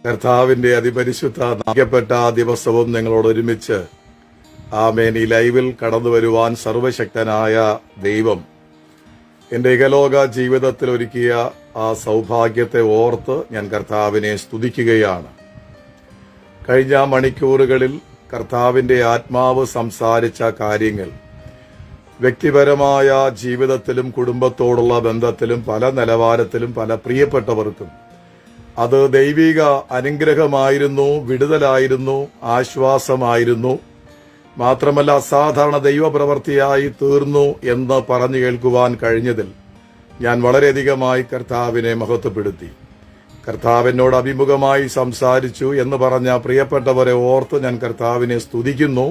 കർത്താവിന്റെ അതിപരിശുദ്ധ നാമപ്പെട്ട ദിവസവും നിങ്ങളോട് ഒരുമിച്ച് ആമേൻ ഈ ലൈവിൽ കടന്നു വരുവാൻ സർവശക്തനായ ദൈവം എന്റെ ഇഹലോക ജീവിതത്തിൽ ഒരുക്കിയ ആ സൗഭാഗ്യത്തെ ഓർത്ത് ഞാൻ കർത്താവിനെ സ്തുതിക്കുകയാണ്. കഴിഞ്ഞ മണിക്കൂറുകളിൽ കർത്താവിന്റെ ആത്മാവ് സംസാരിച്ച കാര്യങ്ങൾ വ്യക്തിപരമായ ജീവിതത്തിലും കുടുംബത്തോടുള്ള ബന്ധത്തിലും പല നിലവാരത്തിലും പല പ്രിയപ്പെട്ടവർക്കും അത് ദൈവിക അനുഗ്രഹമായിരുന്നു, വിടുതലായിരുന്നു, ആശ്വാസമായിരുന്നു, മാത്രമല്ല അസാധാരണ ദൈവപ്രവൃത്തിയായി തീർന്നു എന്ന് പറഞ്ഞു കേൾക്കുവാൻ കഴിഞ്ഞതിൽ ഞാൻ വളരെയധികമായി കർത്താവിനെ മഹത്വപ്പെടുത്തി. കർത്താവിനോട് അഭിമുഖമായി സംസാരിച്ചു എന്ന് പറഞ്ഞ പ്രിയപ്പെട്ടവരെ ഓർത്ത് ഞാൻ കർത്താവിനെ സ്തുതിക്കുന്നു.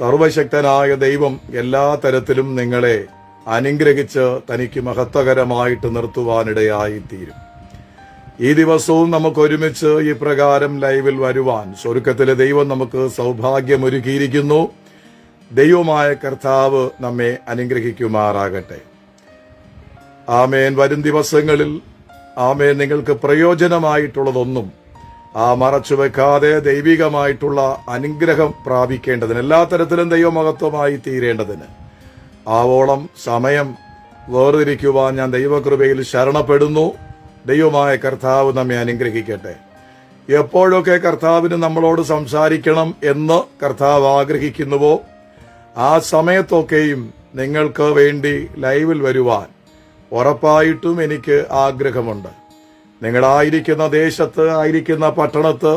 സർവശക്തനായ ദൈവം എല്ലാ തരത്തിലും നിങ്ങളെ അനുഗ്രഹിച്ച് തനിക്ക് മഹത്വകരമായിട്ട് നിർത്തുവാനിടയായിത്തീരും. ഈ ദിവസവും നമുക്ക് ഒരുമിച്ച് ഈ പ്രകാരം ലൈവിൽ വരുവാൻ സ്വർഗത്തിലെ ദൈവം നമുക്ക് സൗഭാഗ്യമൊരുക്കിയിരിക്കുന്നു. ദൈവമായ കർത്താവ് നമ്മെ അനുഗ്രഹിക്കുമാറാകട്ടെ. ആമേൻ. വരും ദിവസങ്ങളിൽ ആമേൻ നിങ്ങൾക്ക് പ്രയോജനമായിട്ടുള്ളതൊന്നും മറച്ചുവെക്കാതെ ദൈവികമായിട്ടുള്ള അനുഗ്രഹം പ്രാപിക്കേണ്ടതിന്, എല്ലാ തരത്തിലും ദൈവമഹത്വമായി തീരേണ്ടതിന് ആവോളം സമയം വേർതിരിക്കുവാൻ ഞാൻ ദൈവകൃപയിൽ ശരണപ്പെടുന്നു. ദൈവമായ കർത്താവ് നമ്മെ അനുഗ്രഹിക്കട്ടെ. എപ്പോഴൊക്കെ കർത്താവിന് നമ്മളോട് സംസാരിക്കണം എന്ന് കർത്താവ് ആഗ്രഹിക്കുന്നുവോ ആ സമയത്തൊക്കെയും നിങ്ങൾക്ക് വേണ്ടി ലൈവിൽ വരുവാൻ ഉറപ്പായിട്ടും എനിക്ക് ആഗ്രഹമുണ്ട്. നിങ്ങളായിരിക്കുന്ന ദേശത്ത്, ആയിരിക്കുന്ന പട്ടണത്ത്,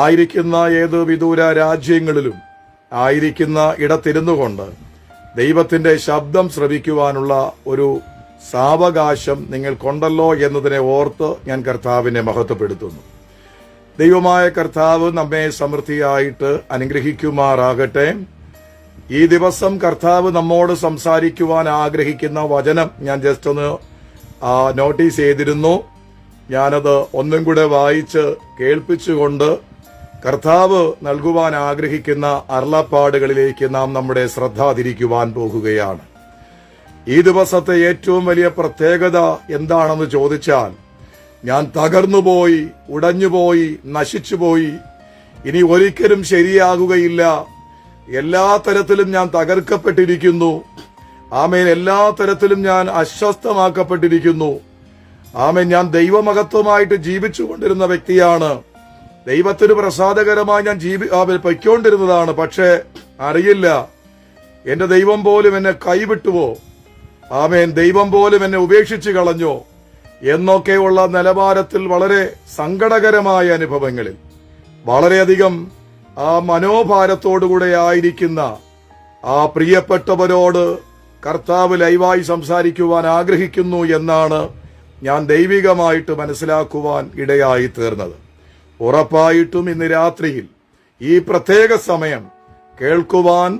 ആയിരിക്കുന്ന ഏത് വിദൂര രാജ്യങ്ങളിലും ആയിരിക്കുന്ന ഇടത്തിരുന്നു കൊണ്ട് ദൈവത്തിന്റെ ശബ്ദം ശ്രവിക്കുവാനുള്ള ഒരു സാവകാശം നിങ്ങൾക്കുണ്ടല്ലോ എന്നതിനെ ഓർത്ത് ഞാൻ കർത്താവിനെ മഹത്വപ്പെടുത്തുന്നു. ദൈവമായ കർത്താവ് നമ്മെ സമൃദ്ധിയായിട്ട് അനുഗ്രഹിക്കുമാറാകട്ടെ. ഈ ദിവസം കർത്താവ് നമ്മോട് സംസാരിക്കുവാൻ ആഗ്രഹിക്കുന്ന വചനം ഞാൻ ജസ്റ്റ് ഒന്ന് നോട്ടീസ് ചെയ്തിരുന്നു. ഞാനത് ഒന്നും കൂടെ വായിച്ച് കേൾപ്പിച്ചുകൊണ്ട് കർത്താവ് നൽകുവാൻ ആഗ്രഹിക്കുന്ന അരുളപ്പാടുകളിലേക്ക് നാം നമ്മുടെ ശ്രദ്ധ തിരിക്കുവാൻ പോകുകയാണ്. ഈ ദിവസത്തെ ഏറ്റവും വലിയ പ്രത്യേകത എന്താണെന്ന് ചോദിച്ചാൽ, ഞാൻ തകർന്നുപോയി, ഉടഞ്ഞുപോയി, നശിച്ചുപോയി, ഇനി ഒരിക്കലും ശരിയാകുകയില്ല, എല്ലാ തരത്തിലും ഞാൻ തകർക്കപ്പെട്ടിരിക്കുന്നു, ആമേൻ, എല്ലാ തരത്തിലും ഞാൻ അസ്വസ്ഥമാക്കപ്പെട്ടിരിക്കുന്നു, ആമേൻ, ഞാൻ ദൈവമഹത്വമായിട്ട് ജീവിച്ചുകൊണ്ടിരുന്ന വ്യക്തിയാണ്, ദൈവത്തിന് പ്രസാദകരമായി ഞാൻ പൊയ്ക്കൊണ്ടിരുന്നതാണ്, പക്ഷേ അറിയില്ല എന്റെ ദൈവം പോലും എന്നെ കൈവിട്ടുവോ, ആമേൻ, ദൈവം പോലും എന്നെ ഉപേക്ഷിച്ചു കളഞ്ഞോ എന്നൊക്കെയുള്ള നിലവാരത്തിൽ വളരെ സങ്കടകരമായ അനുഭവങ്ങളിൽ വളരെയധികം മനോഭാരത്തോടുകൂടെ ആയിരിക്കുന്ന പ്രിയപ്പെട്ടവരോട് കർത്താവ് ലൈവായി സംസാരിക്കുവാൻ ആഗ്രഹിക്കുന്നു എന്നാണ് ഞാൻ ദൈവികമായിട്ട് മനസ്സിലാക്കുവാൻ ഇടയായി തീർന്നത്. ഉറപ്പായിട്ടും ഇന്ന് രാത്രിയിൽ ഈ പ്രത്യേക സമയം കേൾക്കുവാൻ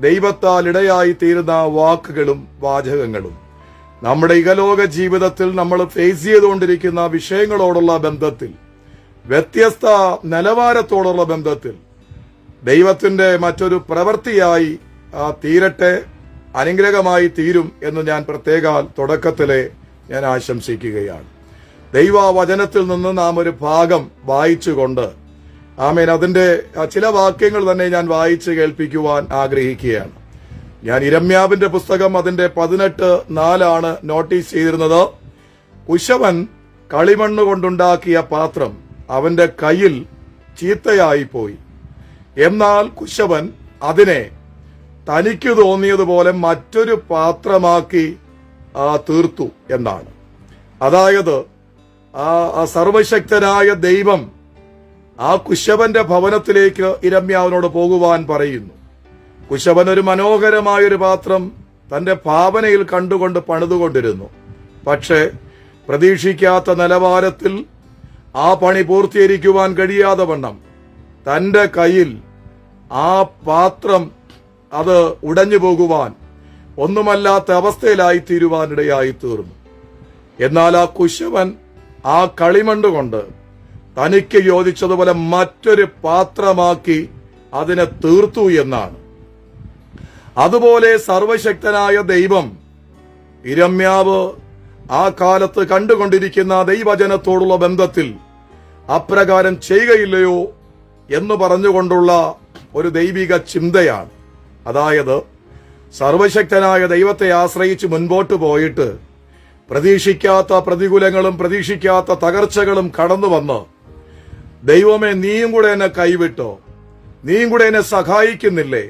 ദൈവത്താൽ ഇടയായി തീരുന്ന വാക്കുകളും വാചകങ്ങളും നമ്മുടെ ഇഹലോക ജീവിതത്തിൽ നമ്മൾ ഫേസ് ചെയ്തുകൊണ്ടിരിക്കുന്ന വിഷയങ്ങളോടുള്ള ബന്ധത്തിൽ, വ്യത്യസ്ത നിലവാരത്തോടുള്ള ബന്ധത്തിൽ ദൈവത്തിന്റെ മറ്റൊരു പ്രവൃത്തിയായി തീരട്ടെ, അനുഗ്രഹമായി തീരും എന്ന് ഞാൻ പ്രത്യേക തുടക്കത്തിലെ ഞാൻ ആശംസിക്കുകയാണ്. ദൈവവചനത്തിൽ നിന്ന് നാം ഒരു ഭാഗം വായിച്ചുകൊണ്ട് ആമേൻ അതിന്റെ ചില വാക്യങ്ങൾ തന്നെ ഞാൻ വായിച്ച് കേൾപ്പിക്കുവാൻ ആഗ്രഹിക്കുകയാണ്. ഞാൻ ഇരമ്യാവിന്റെ പുസ്തകം അതിന്റെ 18:4 നോട്ടീസ് ചെയ്തിരുന്നത്. കുശവൻ കളിമണ്ണ് കൊണ്ടുണ്ടാക്കിയ പാത്രം അവന്റെ കയ്യിൽ ചീത്തയായിപ്പോയി, എന്നാൽ കുശവൻ അതിനെ തനിക്ക് തോന്നിയതുപോലെ മറ്റൊരു പാത്രമാക്കി തീർത്തു എന്നാണ്. അതായത് സർവശക്തനായ ദൈവം ആ കുശവന്റെ ഭവനത്തിലേക്ക് ഇരമ്യാവിനോട് പോകുവാൻ പറയുന്നു. കുശവൻ ഒരു മനോഹരമായൊരു പാത്രം തന്റെ ഭാവനയിൽ കണ്ടുകൊണ്ട് പണിതുകൊണ്ടിരുന്നു. പക്ഷേ പ്രതീക്ഷിക്കാത്ത നിലവാരത്തിൽ ആ പണി പൂർത്തീകരിക്കുവാൻ കഴിയാതെ വണ്ണം തന്റെ കയ്യിൽ ആ പാത്രം അത് ഉടഞ്ഞു പോകുവാൻ, ഒന്നുമല്ലാത്ത അവസ്ഥയിലായി തീരുവാനിടയായി തീർന്നു. എന്നാൽ ആ കുശവൻ ആ കളിമണ്ണ് കൊണ്ട് തനിക്ക് യോജിച്ചതുപോലെ മറ്റൊരു പാത്രമാക്കി അതിനെ തീർത്തു എന്നാണ്. അതുപോലെ സർവശക്തനായ ദൈവം ഇരമ്യാവ് ആ കാലത്ത് കണ്ടുകൊണ്ടിരിക്കുന്ന ദൈവജനത്തോടുള്ള ബന്ധത്തിൽ അപ്രകാരം ചെയ്യുകയില്ലയോ എന്ന് പറഞ്ഞുകൊണ്ടുള്ള ഒരു ദൈവിക ചിന്തയാണ്. അതായത് സർവശക്തനായ ദൈവത്തെ ആശ്രയിച്ച് മുൻപോട്ട് പോയിട്ട് പ്രതീക്ഷിക്കാത്ത പ്രതികൂലങ്ങളും പ്രതീക്ഷിക്കാത്ത തകർച്ചകളും കടന്നു വന്ന് ദൈവമേ നീയും കൂടെ എന്നെ കൈവിട്ടോ, നീയും കൂടെ എന്നെ സഹായിക്കുന്നില്ലേ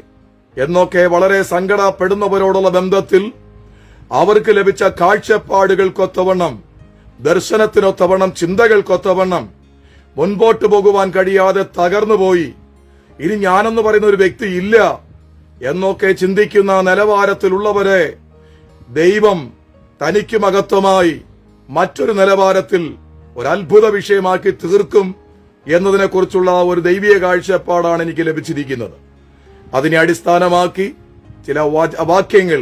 എന്നൊക്കെ വളരെ സങ്കടപ്പെടുന്നവരോടുള്ള ബന്ധത്തിൽ അവർക്ക് ലഭിച്ച കാഴ്ചപ്പാടുകൾക്കൊത്തവണ്ണം, ദർശനത്തിനൊത്തവണ്ണം, ചിന്തകൾക്കൊത്തവണ്ണം മുൻപോട്ട് പോകുവാൻ കഴിയാതെ തകർന്നുപോയി, ഇനി ഞാനെന്ന് പറയുന്ന ഒരു വ്യക്തി ഇല്ല എന്നൊക്കെ ചിന്തിക്കുന്ന നിലവാരത്തിലുള്ളവരെ ദൈവം തനിക്ക് മഹത്വമായി മറ്റൊരു നിലവാരത്തിൽ ഒരു അത്ഭുത വിഷയമാക്കി തീർക്കും എന്നതിനെക്കുറിച്ചുള്ള ഒരു ദൈവീയ കാഴ്ചപ്പാടാണ് എനിക്ക് ലഭിച്ചിരിക്കുന്നത്. അതിനെ അടിസ്ഥാനമാക്കി ചില വാക്യങ്ങൾ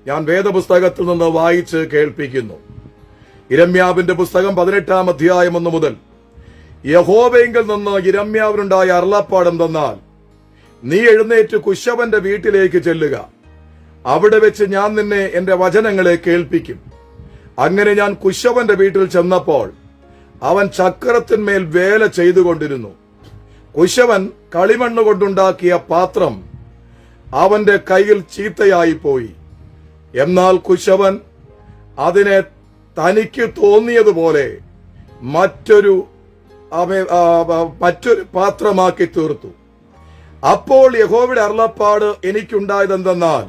ഞാൻ വേദപുസ്തകത്തിൽ നിന്ന് വായിച്ച് കേൾപ്പിക്കുന്നു. യിരെമ്യാവിന്റെ പുസ്തകം 18-ാം അധ്യായം 1 മുതൽ. യഹോവയെങ്കിൽ നിന്ന് യിരെമ്യാവിനുണ്ടായ അരുളപ്പാടെന്തെന്നാൽ, നീ എഴുന്നേറ്റ് കുശവന്റെ വീട്ടിലേക്ക് ചെല്ലുക, അവിടെ വെച്ച് ഞാൻ നിന്നെ എന്റെ വചനങ്ങളെ കേൾപ്പിക്കും. അങ്ങനെ ഞാൻ കുശവന്റെ വീട്ടിൽ ചെന്നപ്പോൾ അവൻ ചക്രത്തിന്മേൽ വേല ചെയ്തുകൊണ്ടിരുന്നു. കുശവൻ കളിമണ്ണ് കൊണ്ടുണ്ടാക്കിയ പാത്രം അവന്റെ കയ്യിൽ ചീത്തയായി പോയി. എന്നാൽ കുശവൻ അതിനെ തനിക്ക് തോന്നിയതുപോലെ മറ്റൊരു പാത്രമാക്കി തീർത്തു. അപ്പോൾ യഹോവയുടെ അരുളപ്പാട് എനിക്കുണ്ടായതെന്തെന്നാൽ,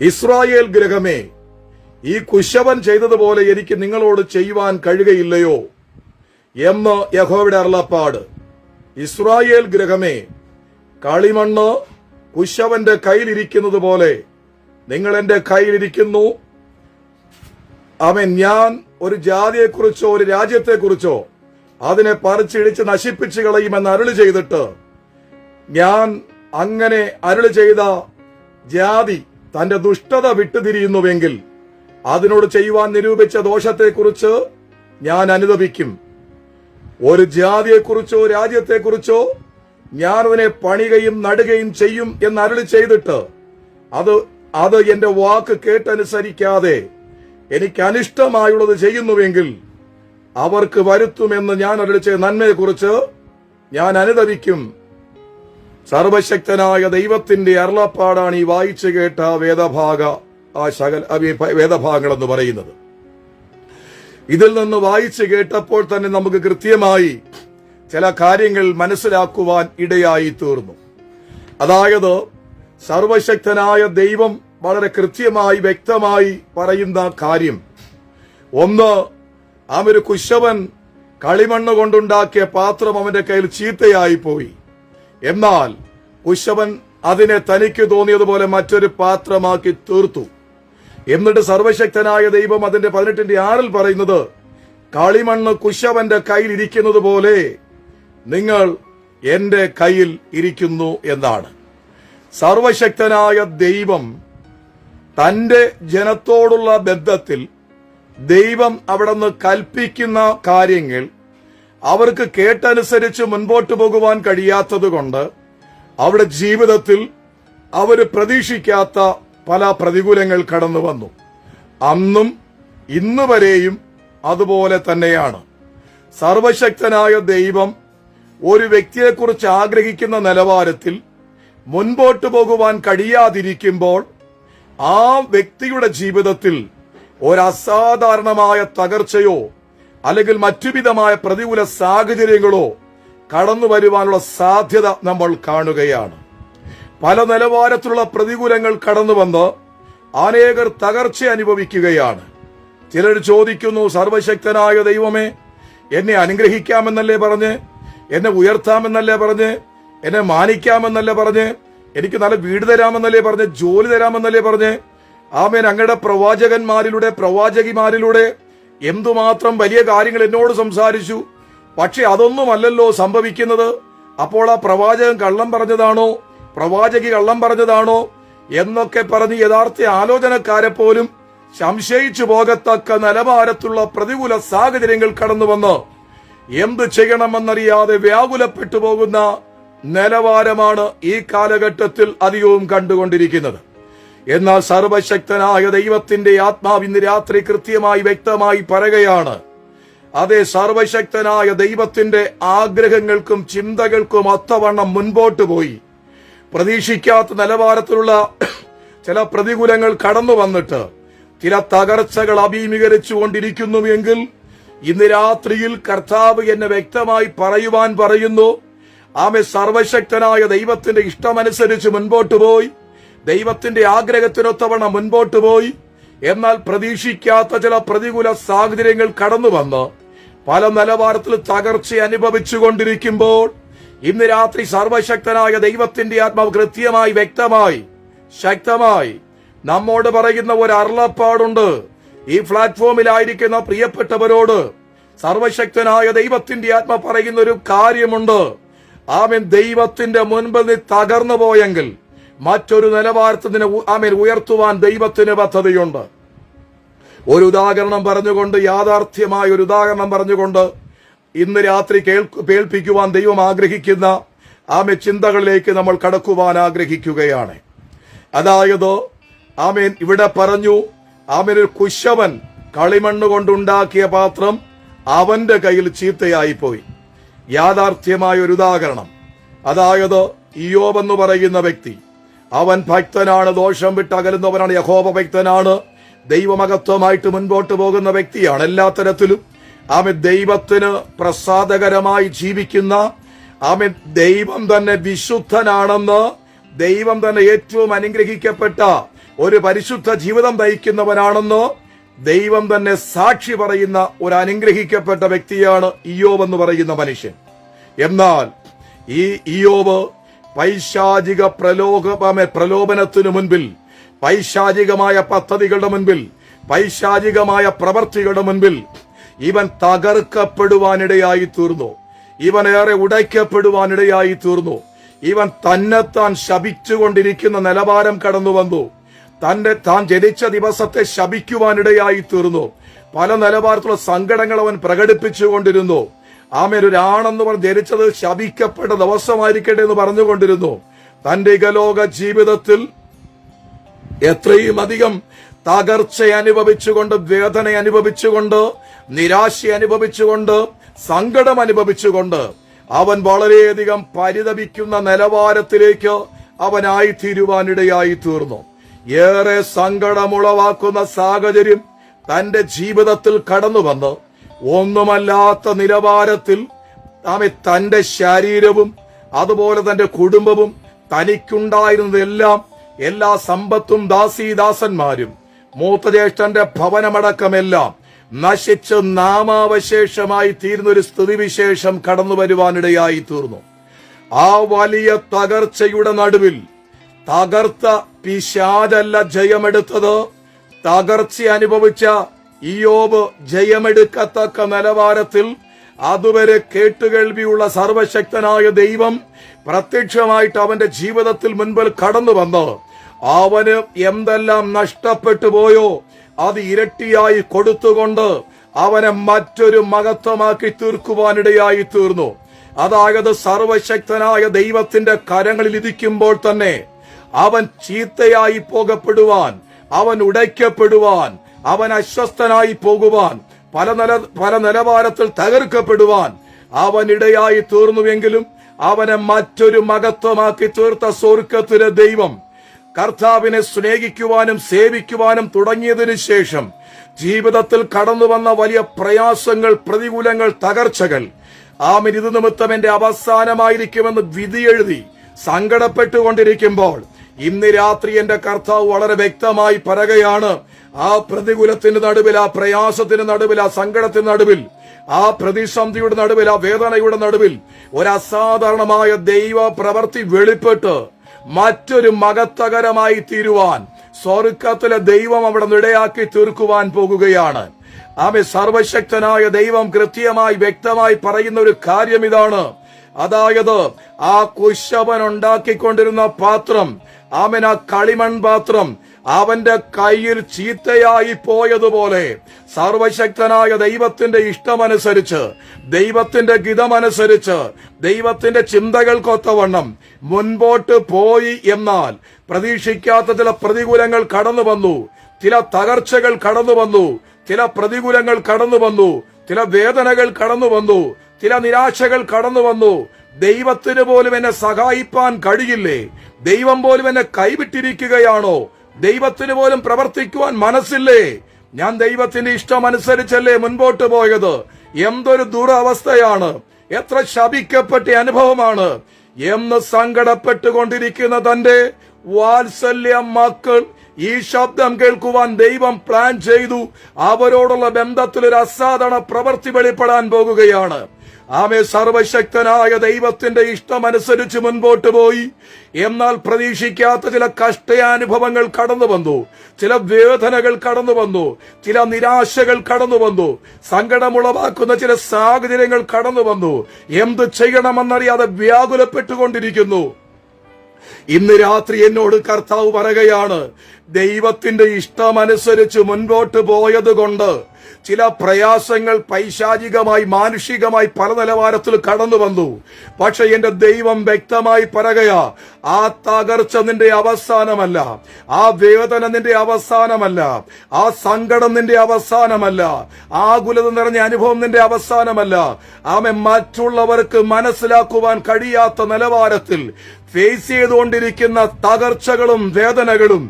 ഇസ്രായേൽ ഗൃഹമേ, ഈ കുശവൻ ചെയ്തതുപോലെ എനിക്ക് നിങ്ങളോട് ചെയ്യുവാൻ കഴിയുകയില്ലയോ എന്ന് യഹോവയുടെ അരുളപ്പാട്. ഇസ്രായേൽ ഗൃഹമേ, കളിമണ്ണ് കുശവന്റെ കയ്യിലിരിക്കുന്നത് പോലെ നിങ്ങൾ എന്റെ കയ്യിലിരിക്കുന്നു. ഞാൻ ഒരു ജാതിയെക്കുറിച്ചോ ഒരു രാജ്യത്തെക്കുറിച്ചോ അതിനെ പറിച്ചിടിച്ച് നശിപ്പിച്ചു കളയുമെന്ന് അരുളി ചെയ്തിട്ട്, ഞാൻ അങ്ങനെ അരുളി ചെയ്ത ജാതി തന്റെ ദുഷ്ടത വിട്ടുതിരിയുന്നുവെങ്കിൽ അതിനോട് ചെയ്യുവാൻ നിരൂപിച്ച ദോഷത്തെക്കുറിച്ച് ഞാൻ അനുതപിക്കും. ഒരു ജാതിയെക്കുറിച്ചോ രാജ്യത്തെക്കുറിച്ചോ ഞാൻ അതിനെ പണികയും നടുകയും ചെയ്യും എന്ന് അരുളി ചെയ്തിട്ട് അത് എന്റെ വാക്ക് കേട്ടനുസരിക്കാതെ എനിക്ക് അനിഷ്ടമായുള്ളത് ചെയ്യുന്നുവെങ്കിൽ അവർക്ക് വരുത്തുമെന്ന് ഞാൻ അരുളി ചെയ്ത നന്മയെക്കുറിച്ച് ഞാൻ അനുതപിക്കും. സർവശക്തനായ ദൈവത്തിന്റെ അരുളപ്പാടാണ് ഈ വായിച്ചു കേട്ട വേദഭാഗങ്ങൾ എന്ന് പറയുന്നത്. ഇതിൽ നിന്ന് വായിച്ചു കേട്ടപ്പോൾ തന്നെ നമുക്ക് കൃത്യമായി ചില കാര്യങ്ങൾ മനസ്സിലാക്കുവാൻ ഇടയായി തീർന്നു. അതായത് സർവശക്തനായ ദൈവം വളരെ കൃത്യമായി വ്യക്തമായി പറയുന്ന കാര്യം, ഒന്ന്, ഒരു കുശവൻ കളിമണ്ണ് കൊണ്ടുണ്ടാക്കിയ പാത്രം അവന്റെ കയ്യിൽ ചീത്തയായി പോയി. എന്നാൽ കുശവൻ അതിനെ തനിക്ക് തോന്നിയതുപോലെ മറ്റൊരു പാത്രമാക്കി തീർത്തു. എന്നിട്ട് സർവശക്തനായ ദൈവം അതിന്റെ 18-6 പറയുന്നത്, കളിമണ്ണ് കുശവന്റെ കയ്യിൽ ഇരിക്കുന്നത് പോലെ നിങ്ങൾ എന്റെ കയ്യിൽ ഇരിക്കുന്നു എന്നാണ്. സർവശക്തനായ ദൈവം തന്റെ ജനത്തോടുള്ള ബന്ധത്തിൽ ദൈവം അവിടെ നിന്ന് കൽപ്പിക്കുന്ന കാര്യങ്ങൾ അവർക്ക് കേട്ടനുസരിച്ച് മുൻപോട്ട് പോകുവാൻ കഴിയാത്തതുകൊണ്ട് അവിടെ ജീവിതത്തിൽ അവര് പ്രതീക്ഷിക്കാത്ത പല പ്രതികൂലങ്ങൾ കടന്നു വന്നു. അന്നും ഇന്ന് വരെയും അതുപോലെ തന്നെയാണ്. സർവശക്തനായ ദൈവം ഒരു വ്യക്തിയെക്കുറിച്ച് ആഗ്രഹിക്കുന്ന നിലവാരത്തിൽ മുൻപോട്ട് പോകുവാൻ കഴിയാതിരിക്കുമ്പോൾ ആ വ്യക്തിയുടെ ജീവിതത്തിൽ ഒരസാധാരണമായ തകർച്ചയോ അല്ലെങ്കിൽ മറ്റുവിധമായ പ്രതികൂല സാഹചര്യങ്ങളോ കടന്നു വരുവാനുള്ള സാധ്യത നമ്മൾ കാണുകയാണ്. പല നിലവാരത്തിലുള്ള പ്രതികൂലങ്ങൾ കടന്നു വന്ന് അനേകർ തകർച്ച അനുഭവിക്കുകയാണ്. ചിലർ ചോദിക്കുന്നു, സർവശക്തനായ ദൈവമേ, എന്നെ അനുഗ്രഹിക്കാമെന്നല്ലേ പറഞ്ഞ്, എന്നെ ഉയർത്താമെന്നല്ലേ പറഞ്ഞ്, എന്നെ മാനിക്കാമെന്നല്ലേ പറഞ്ഞ്, എനിക്ക് നല്ല വീട് തരാമെന്നല്ലേ പറഞ്ഞ്, ജോലി തരാമെന്നല്ലേ പറഞ്ഞ്, ആമേൻ, അങ്ങയുടെ പ്രവാചകന്മാരിലൂടെ പ്രവാചകിമാരിലൂടെ എന്തുമാത്രം വലിയ കാര്യങ്ങൾ എന്നോട് സംസാരിച്ചു. പക്ഷെ അതൊന്നുമല്ലല്ലോ സംഭവിക്കുന്നത്. അപ്പോൾ ആ പ്രവാചകൻ കള്ളം പറഞ്ഞതാണോ, പ്രവാചകി കള്ളം പറഞ്ഞതാണോ എന്നൊക്കെ പറഞ്ഞ് യഥാർത്ഥ ആലോചനക്കാരെ പോലും സംശയിച്ചു പോകത്തക്ക നിലവാരത്തുള്ള പ്രതികൂല സാഹചര്യങ്ങൾ കടന്നു വന്ന് എന്ത് ചെയ്യണമെന്നറിയാതെ വ്യാകുലപ്പെട്ടു പോകുന്ന നിലവാരമാണ് ഈ കാലഘട്ടത്തിൽ അധികവും കണ്ടുകൊണ്ടിരിക്കുന്നത്. എന്നാൽ സർവശക്തനായ ദൈവത്തിന്റെ ആത്മാവ് ഇന്ന് രാത്രി കൃത്യമായി വ്യക്തമായി പറയുകയാണ്, അതേ സർവശക്തനായ ദൈവത്തിന്റെ ആഗ്രഹങ്ങൾക്കും ചിന്തകൾക്കും ഒത്തവണ്ണം മുൻപോട്ട് പോയി പ്രതീക്ഷിക്കാത്ത നിലവാരത്തിലുള്ള ചില പ്രതികൂലങ്ങൾ കടന്നു വന്നിട്ട് ചില തകർച്ചകൾ അഭിമുഖീകരിച്ചുകൊണ്ടിരിക്കുന്നുവെങ്കിൽ ഇന്ന് രാത്രിയിൽ കർത്താവ് എന്നെ വ്യക്തമായി പറയുന്നു, ആമേ സർവശക്തനായ ദൈവത്തിന്റെ ഇഷ്ടമനുസരിച്ച് മുൻപോട്ട് പോയി, ദൈവത്തിന്റെ ആഗ്രഹത്തിനൊത്തവണ്ണം മുൻപോട്ട് പോയി. എന്നാൽ പ്രതീക്ഷിക്കാത്ത ചില പ്രതികൂല സാഹചര്യങ്ങൾ കടന്നു വന്ന് പല നിലവാരത്തിൽ തകർച്ച അനുഭവിച്ചുകൊണ്ടിരിക്കുമ്പോൾ ഇന്ന് രാത്രി സർവശക്തനായ ദൈവത്തിന്റെ ആത്മാവ് കൃത്യമായി വ്യക്തമായി ശക്തമായി നമ്മോട് പറയുന്ന ഒരു അരുളപ്പാടുണ്ട്. ഈ പ്ലാറ്റ്ഫോമിലായിരിക്കുന്ന പ്രിയപ്പെട്ടവരോട് സർവശക്തനായ ദൈവത്തിന്റെ ആത്മ പറയുന്ന ഒരു കാര്യമുണ്ട്. ആമേൻ. ദൈവത്തിന്റെ മുൻപിൽ നീ തകർന്നു പോയെങ്കിൽ മറ്റൊരു നിലവാരത്തിന് ആമേൻ ഉയർത്തുവാൻ ദൈവത്തിന് പദ്ധതിയുണ്ട്. ഒരു ഉദാഹരണം പറഞ്ഞുകൊണ്ട്, യാഥാർത്ഥ്യമായ ഒരു ഉദാഹരണം പറഞ്ഞുകൊണ്ട് ഇന്ന് രാത്രി കേൾപ്പിക്കുവാൻ ദൈവം ആഗ്രഹിക്കുന്ന ആമേൻ ചിന്തകളിലേക്ക് നമ്മൾ കടക്കുവാൻ ആഗ്രഹിക്കുകയാണ്. അതായത് ആമേൻ ഇവിടെ പറഞ്ഞു, ആമേൻ ഒരു കുശവൻ കളിമണ്ണ് കൊണ്ടുണ്ടാക്കിയ പാത്രം അവന്റെ കയ്യിൽ ചീത്തയായിപ്പോയി. യാഥാർത്ഥ്യമായ ഒരു ഉദാഹരണം. അതായത് ഇയ്യോബ് എന്ന് പറയുന്ന വ്യക്തി, അവൻ ഭക്തനാണ്, ദോഷം വിട്ട് അകലുന്നവനാണ്, യഹോവ ഭക്തനാണ്, ദൈവമഹത്വമായിട്ട് മുൻപോട്ട് പോകുന്ന വ്യക്തിയാണ്. എല്ലാ തരത്തിലും ആമേൻ ദൈവത്തിന് പ്രസാദകരമായി ജീവിക്കുന്ന, ആമേൻ ദൈവം തന്നെ വിശുദ്ധനാണെന്ന്, ദൈവം തന്നെ ഏറ്റവും അനുഗ്രഹിക്കപ്പെട്ട ഒരു പരിശുദ്ധ ജീവിതം നയിക്കുന്നവനാണെന്ന് ദൈവം തന്നെ സാക്ഷി പറയുന്ന ഒരു അനുഗ്രഹിക്കപ്പെട്ട വ്യക്തിയാണ് ഇയ്യോബ് എന്ന് പറയുന്ന മനുഷ്യൻ. എന്നാൽ ഈ ഇയ്യോബ് പൈശാചിക പ്രലോഭനത്തിനു മുൻപിൽ, പൈശാചികമായ പദ്ധതികളുടെ മുൻപിൽ, പൈശാചികമായ പ്രവർത്തികളുടെ മുൻപിൽ ഇവൻ തകർക്കപ്പെടുവാനിടയായി തീർന്നു. ഇവനേറെ ഉടയ്ക്കപ്പെടുവാനിടയായി തീർന്നു. ഇവൻ തന്നെത്താൻ ശപിച്ചുകൊണ്ടിരിക്കുന്ന നിലവാരം കടന്നു വന്നു. താൻ ജനിച്ച ദിവസത്തെ ശപിക്കുവാനിടയായി തീർന്നു. പല നിലവാരത്തിലുള്ള സങ്കടങ്ങൾ അവൻ പ്രകടിപ്പിച്ചുകൊണ്ടിരുന്നു. ആമേൻ. ഒരാണെന്ന് പറഞ്ഞ് ജനിച്ചത് ശപിക്കപ്പെട്ട ദിവസമായിരിക്കട്ടെ എന്ന് പറഞ്ഞുകൊണ്ടിരുന്നു. തന്റെ ഇഹലോക ജീവിതത്തിൽ എത്രയും അധികം തകർച്ച അനുഭവിച്ചുകൊണ്ട്, വേദന അനുഭവിച്ചുകൊണ്ട്, നിരാശ അനുഭവിച്ചുകൊണ്ട്, സങ്കടം അനുഭവിച്ചുകൊണ്ട് അവൻ വളരെയധികം പരിതപിക്കുന്ന നിലവാരത്തിലേക്ക് അവനായി തീരുവാനിടയായി തീർന്നു. ഏറെ സങ്കടമുളവാക്കുന്ന സാഹചര്യം തന്റെ ജീവിതത്തിൽ കടന്നു വന്ന് ഒന്നുമല്ലാത്ത നിലവാരത്തിൽ തന്റെ ശരീരവും അതുപോലെ തന്റെ കുടുംബവും തനിക്കുണ്ടായിരുന്നതെല്ലാം, എല്ലാ സമ്പത്തും, ദാസീദാസന്മാരും, മൂത്ത ജ്യേഷ്ഠന്റെ ഭവനമടക്കമെല്ലാം നശിച്ച് നാമാവശേഷമായി തീരുന്നൊരു സ്ഥിതിവിശേഷം കടന്നു വരുവാനിടയായി തീർന്നു. ആ വലിയ തകർച്ചയുടെ നടുവിൽ തകർത്ത പിശാചല്ല ജയമെടുത്തത്. തകർച്ച അനുഭവിച്ച ഇയ്യോബ് ജയമെടുക്കത്തക്ക നിലവാരത്തിൽ അതുവരെ കേട്ടുകേൾവിയുള്ള സർവശക്തനായ ദൈവം പ്രത്യക്ഷമായിട്ട് അവന്റെ ജീവിതത്തിൽ മുൻപിൽ കടന്നു വന്ന് അവന് എന്തെല്ലാം നഷ്ടപ്പെട്ടു പോയോ അത് ഇരട്ടിയായി കൊടുത്തുകൊണ്ട് അവനെ മറ്റൊരു മഹത്വമാക്കി തീർക്കുവാനിടയായി തീർന്നു. അതായത് സർവശക്തനായ ദൈവത്തിന്റെ കരങ്ങളിൽ ഇരിക്കുമ്പോൾ തന്നെ അവൻ ചീത്തയായി പോകപ്പെടുവാൻ, അവൻ ഉടയ്ക്കപ്പെടുവാൻ, അവൻ അസ്വസ്ഥനായി പോകുവാൻ, പല നിലവാരത്തിൽ തകർക്കപ്പെടുവാൻ അവൻ ഇടയായി തീർന്നുവെങ്കിലും അവനെ മറ്റൊരു മഹത്വമാക്കി തീർത്ത സ്വർഗ്ഗത്തിലെ ദൈവം കർത്താവിനെ സ്നേഹിക്കുവാനും സേവിക്കുവാനും തുടങ്ങിയതിനു ശേഷം ജീവിതത്തിൽ കടന്നു വന്ന വലിയ പ്രയാസങ്ങൾ, പ്രതികൂലങ്ങൾ, തകർച്ചകൾ, ആമേൻ ഇത് നിമിത്തം എന്റെ അവസാനമായിരിക്കുമെന്ന് വിധിയെഴുതി സങ്കടപ്പെട്ടുകൊണ്ടിരിക്കുമ്പോൾ ഇന്ന് രാത്രി എന്റെ കർത്താവ് വളരെ വ്യക്തമായി പറയുകയാണ്, ആ പ്രതികൂലത്തിന്റെ നടുവിൽ, ആ പ്രയാസത്തിന് നടുവിൽ, ആ സങ്കടത്തിന് നടുവിൽ, ആ പ്രതിസന്ധിയുടെ നടുവിൽ, ആ വേദനയുടെ നടുവിൽ ഒരു അസാധാരണമായ ദൈവ പ്രവൃത്തി വെളിപ്പെട്ട് മറ്റൊരു മഹത്വകരമായി തീരുവാൻ സ്വർഗ്ഗത്തിലെ ദൈവം അവിടെ ഇടയാക്കി തീർക്കുവാൻ പോകുകയാണ്. ആമേൻ. സർവശക്തനായ ദൈവം കൃത്യമായി വ്യക്തമായി പറയുന്ന ഒരു കാര്യം ഇതാണ്. അതായത് ആ കുശവൻ ഉണ്ടാക്കിക്കൊണ്ടിരുന്ന പാത്രം, ആമേൻ, ആ കളിമൺ പാത്രം അവന്റെ കയ്യിൽ ചീത്തയായി പോയതുപോലെ സർവശക്തനായ ദൈവത്തിന്റെ ഇഷ്ടമനുസരിച്ച്, ദൈവത്തിന്റെ ഗിതമനുസരിച്ച്, ദൈവത്തിന്റെ ചിന്തകൾക്കൊത്തവണ്ണം മുൻപോട്ട് പോയി. എന്നാൽ പ്രതീക്ഷിക്കാത്ത ചില പ്രതികൂലങ്ങൾ കടന്നു വന്നു, ചില തകർച്ചകൾ കടന്നു വന്നു, ചില പ്രതികൂലങ്ങൾ കടന്നു വന്നു, ചില വേദനകൾ കടന്നു വന്നു, ചില നിരാശകൾ കടന്നു വന്നു. ദൈവത്തിന് പോലും എന്നെ സഹായിപ്പാൻ കഴിയില്ലേ? ദൈവം പോലും എന്നെ കൈവിട്ടിരിക്കുകയാണോ? ദൈവത്തിന് പോലും പ്രവർത്തിക്കുവാൻ മനസ്സില്ലേ? ഞാൻ ദൈവത്തിന്റെ ഇഷ്ടമനുസരിച്ചല്ലേ മുൻപോട്ട് പോയത്? എന്തൊരു ദുരവസ്ഥയാണ്, എത്ര ശപിക്കപ്പെട്ട അനുഭവമാണ് എന്ന് സങ്കടപ്പെട്ടുകൊണ്ടിരിക്കുന്ന തന്റെ വാത്സല്യ മക്കൾ ഈ ശബ്ദം കേൾക്കുവാൻ ദൈവം പ്ലാൻ ചെയ്തു. അവരോടുള്ള ബന്ധത്തിൽ ഒരു അസാധാരണ പ്രവൃത്തി വെളിപ്പെടാൻ പോകുകയാണ്. ആമേ, സർവശക്തനായ ദൈവത്തിന്റെ ഇഷ്ടമനുസരിച്ച് മുൻപോട്ട് പോയി. എന്നാൽ പ്രതീക്ഷിക്കാത്ത ചില കഷ്ടാനുഭവങ്ങൾ കടന്നു വന്നു, ചില വേദനകൾ കടന്നു വന്നു, ചില നിരാശകൾ കടന്നു വന്നു, സങ്കടമുളവാക്കുന്ന ചില സാഹചര്യങ്ങൾ കടന്നു വന്നു. എന്ത് ചെയ്യണമെന്നറിയാതെ വ്യാകുലപ്പെട്ടുകൊണ്ടിരിക്കുന്നു. ഇന്ന് രാത്രി എന്നോട് കർത്താവ് പറയുകയാണ്, ദൈവത്തിന്റെ ഇഷ്ടമനുസരിച്ച് മുൻപോട്ട് പോയത് കൊണ്ട് ചില പ്രയാസങ്ങൾ പൈശാചികമായി മാനുഷികമായി പല നിലവാരത്തിൽ കടന്നു വന്നു. പക്ഷെ എന്റെ ദൈവം വ്യക്തമായി പറയുകയാ, ആ തകർച്ച നിന്റെ അവസാനമല്ല, ആ വേദന നിന്റെ അവസാനമല്ല, ആ സങ്കടം നിന്റെ അവസാനമല്ല, ആകുലത നിറഞ്ഞ അനുഭവം നിന്റെ അവസാനമല്ല. ആമേ, മറ്റുള്ളവർക്ക് മനസ്സിലാക്കുവാൻ കഴിയാത്ത നിലവാരത്തിൽ ഫേസ് ചെയ്തുകൊണ്ടിരിക്കുന്ന തകർച്ചകളും വേദനകളും,